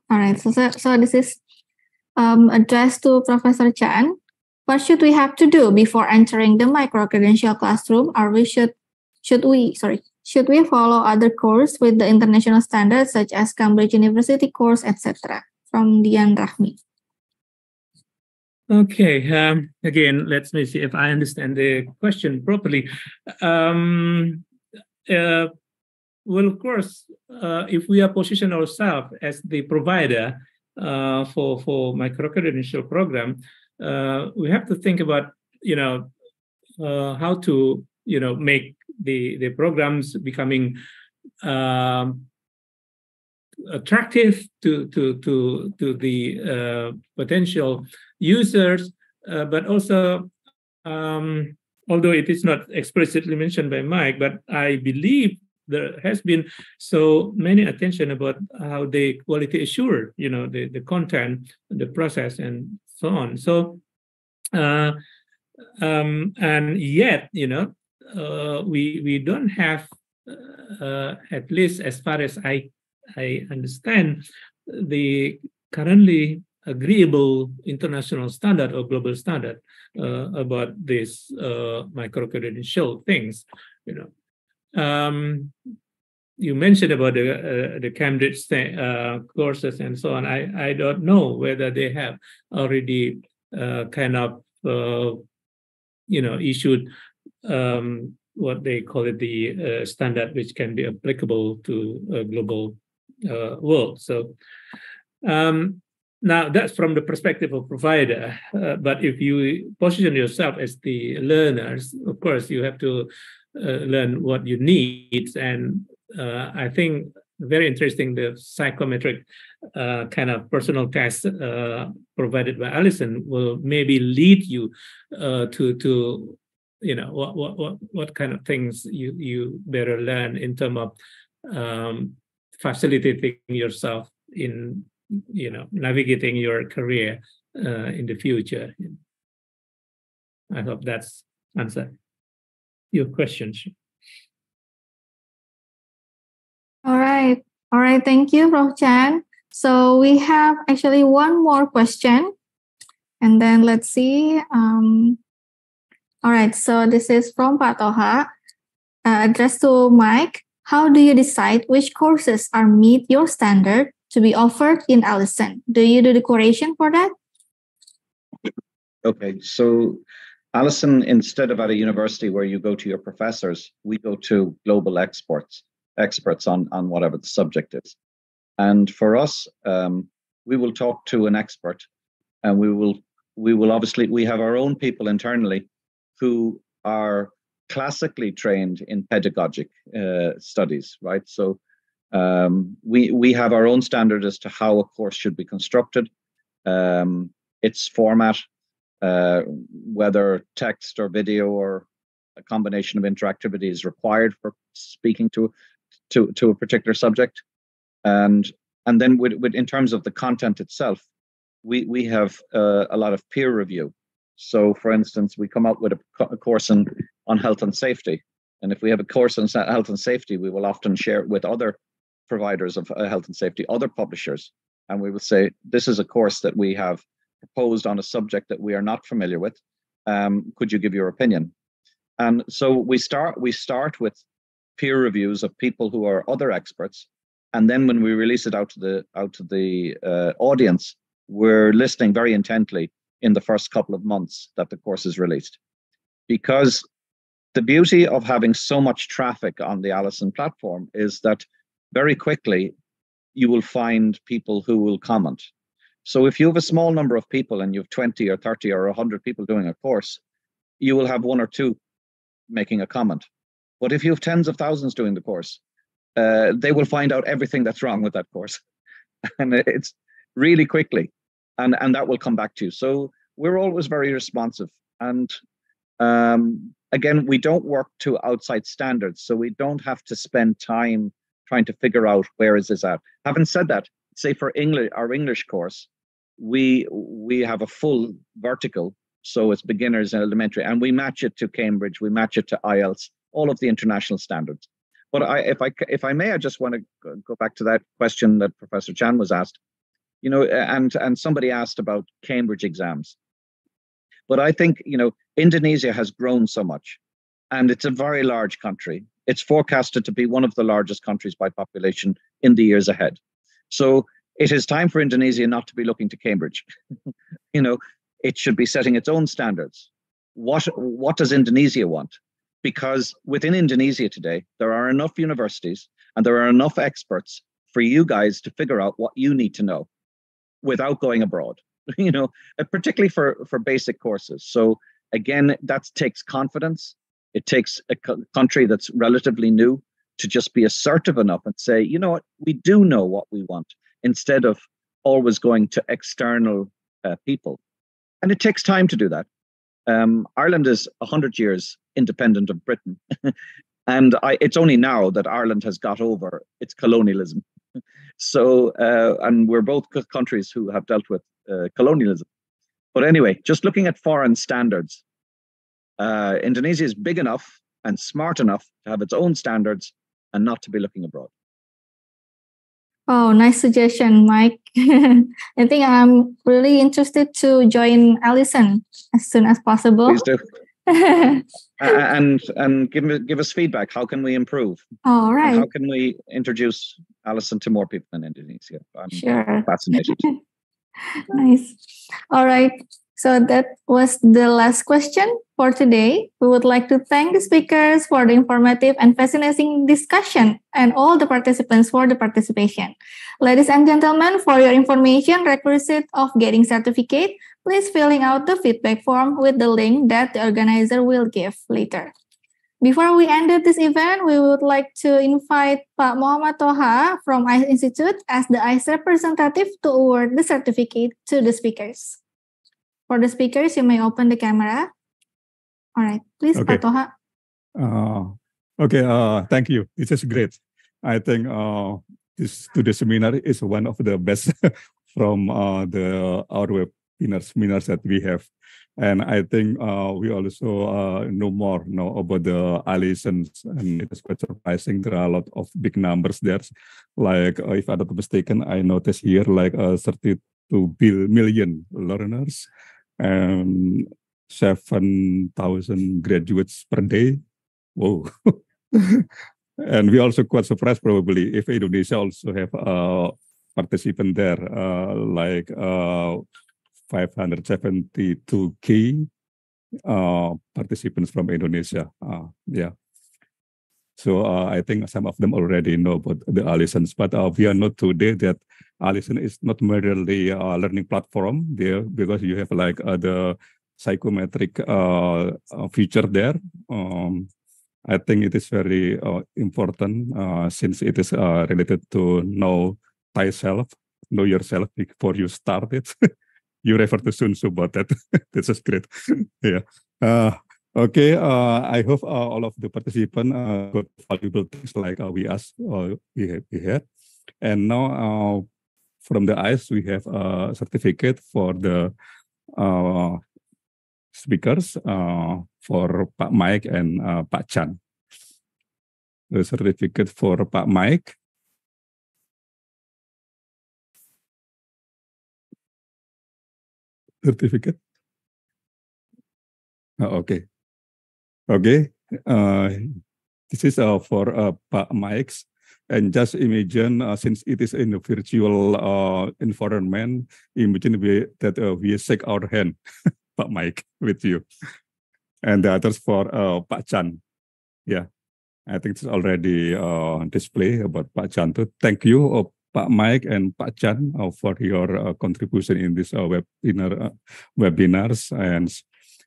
All right, so this is addressed to Professor Chan. What should we have to do before entering the micro-credential classroom? Or should we follow other course with the international standards such as Cambridge University course, etc.? From Dian Rahmi. Okay, again, let me see if I understand the question properly. Well, of course, if we are positioned ourselves as the provider for micro-credential program, we have to think about, how to, make the programs becoming attractive to the potential users, but also, although it is not explicitly mentioned by Mike, but I believe there has been so many attention about how they quality assure, the content, the process, and so on. So, and yet, we don't have, at least as far as I understand, the currently agreeable international standard or global standard about this micro-credential things. You mentioned about the Cambridge courses and so on. I don't know whether they have already kind of issued what they call it the standard which can be applicable to a global world. So now that's from the perspective of provider. But if you position yourself as the learners, of course you have to learn what you need. And I think very interesting, the psychometric kind of personal test provided by Alison will maybe lead you to what kind of things you better learn in terms of facilitating yourself in navigating your career in the future. I hope that's answered your questions. All right. Thank you, Prof. Chan. So we have actually one more question, and then let's see. All right. So this is from Pak Toha, addressed to Mike. How do you decide which courses are meet your standard to be offered in Alison? Do you do the curation for that? Okay, so Alison, instead of at a university where you go to your professors, we go to global experts on whatever the subject is. And for us, we will talk to an expert, and we will obviously, we have our own people internally who are classically trained in pedagogic studies, right? So we have our own standard as to how a course should be constructed, its format, whether text or video or a combination of interactivity is required for speaking to a particular subject, and then with in terms of the content itself, we have a lot of peer review. So, for instance, we come out with a course on health and safety, and if we have a course on health and safety, we will often share it with other providers of health and safety, other publishers, and we will say, this is a course that we have proposed on a subject that we are not familiar with. Could you give your opinion? And so we start with peer reviews of people who are other experts. And then when we release it out to the audience, we're listening very intently in the first couple of months that the course is released. Because the beauty of having so much traffic on the Alison platform is that very quickly you will find people who will comment. So if you have a small number of people and you have 20 or 30 or 100 people doing a course, you will have one or two making a comment. But if you have tens of thousands doing the course, they will find out everything that's wrong with that course. And it's really quickly. And that will come back to you. So we're always very responsive. And again, we don't work to outside standards. So we don't have to spend time trying to figure out where is this at. Having said that, say for English, our English course, we have a full vertical. So it's beginners and elementary. And we match it to Cambridge. We match it to IELTS, all of the international standards. But if I may, I just want to go back to that question that Professor Chan was asked. You know, and somebody asked about Cambridge exams. But I think, you know, Indonesia has grown so much, and it's a very large country. It's forecasted to be one of the largest countries by population in the years ahead. So it is time for Indonesia not to be looking to Cambridge. You know, it should be setting its own standards. What does Indonesia want? Because within Indonesia today, there are enough universities and there are enough experts for you guys to figure out what you need to know without going abroad, you know, particularly for basic courses. So again, that takes confidence. It takes a country that's relatively new to just be assertive enough and say, you know what, we do know what we want, instead of always going to external people. And it takes time to do that. Ireland is 100 years independent of Britain. And it's only now that Ireland has got over its colonialism. So, and we're both countries who have dealt with colonialism. But anyway, just looking at foreign standards, Indonesia is big enough and smart enough to have its own standards and not to be looking abroad. Oh, nice suggestion, Mike. I think I'm really interested to join Alison as soon as possible. Please do. and give us feedback. How can we improve? All right. And how can we introduce Alison to more people in Indonesia? I'm sure. Fascinated. Nice. All right. So that was the last question for today. We would like to thank the speakers for the informative and fascinating discussion and all the participants for the participation. Ladies and gentlemen, for your information, requisite of getting certificate, please filling out the feedback form with the link that the organizer will give later. Before we end this event, we would like to invite Pak Mohamad Toha from ICE Institute as the ICE representative to award the certificate to the speakers. For the speakers, you may open the camera. All right, please, okay. Pak Toha. Okay, thank you. This is great. I think this today's seminar is one of the best from our webinar seminars that we have. And I think we also know more now about the Alison, and it's quite surprising. There are a lot of big numbers there. Like, if I'm not mistaken, I noticed here like 32 million learners and 7,000 graduates per day. Whoa. And we also quite surprised probably if Indonesia also have a participant there, like 572K participants from Indonesia. Yeah. So I think some of them already know about the Alisons, but we are not today that Alison is not merely a learning platform there, because you have like the psychometric feature there. I think it is very important since it is related to know thyself, know yourself before you start it. You refer to Sun Tzu about that. This is great. Yeah. Okay. I hope all of the participants got valuable things like we asked, we had. And now from the ICE, we have a certificate for the speakers, for Pak Mike and Pak Chan. The certificate for Pak Mike certificate. Okay. This is for Pak Mike's. And just imagine, since it is in a virtual environment, imagine that we shake our hand, Pak Mike, with you. And the others for Pak Chan. Yeah, I think it's already display about Pak Chan too. Thank you, Pak Mike and Pak Chan, for your contribution in this webinars. And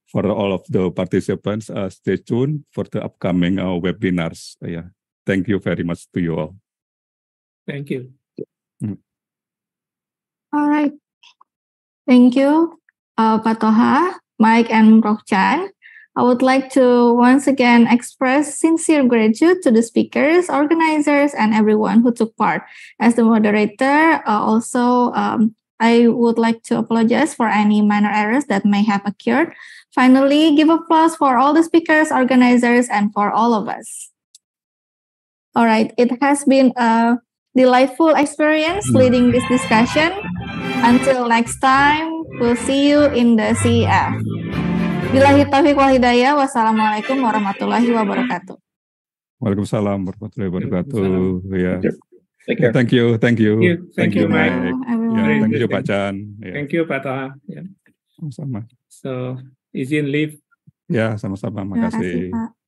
for all of the participants, stay tuned for the upcoming webinars. Yeah. Thank you very much to you all. Thank you. All right. Thank you, Pak Toha, Mike, and Prof. Chan. I would like to once again express sincere gratitude to the speakers, organizers, and everyone who took part. As the moderator, I would like to apologize for any minor errors that may have occurred. Finally, give applause for all the speakers, organizers, and for all of us. All right, it has been a delightful experience leading this discussion. Until next time, we'll see you in the CEF. Billahi taufiq wal hidayah. Wassalamualaikum warahmatullahi wabarakatuh. Waalaikumsalam warahmatullahi wabarakatuh. Yeah. Thank you. Thank you, Mike. Yeah, thank you, Pak Chan. Yeah. Thank you, Pak Toha. Yeah. Sama-sama. So, izin leave. Ya, sama-sama. Makasih. Pak.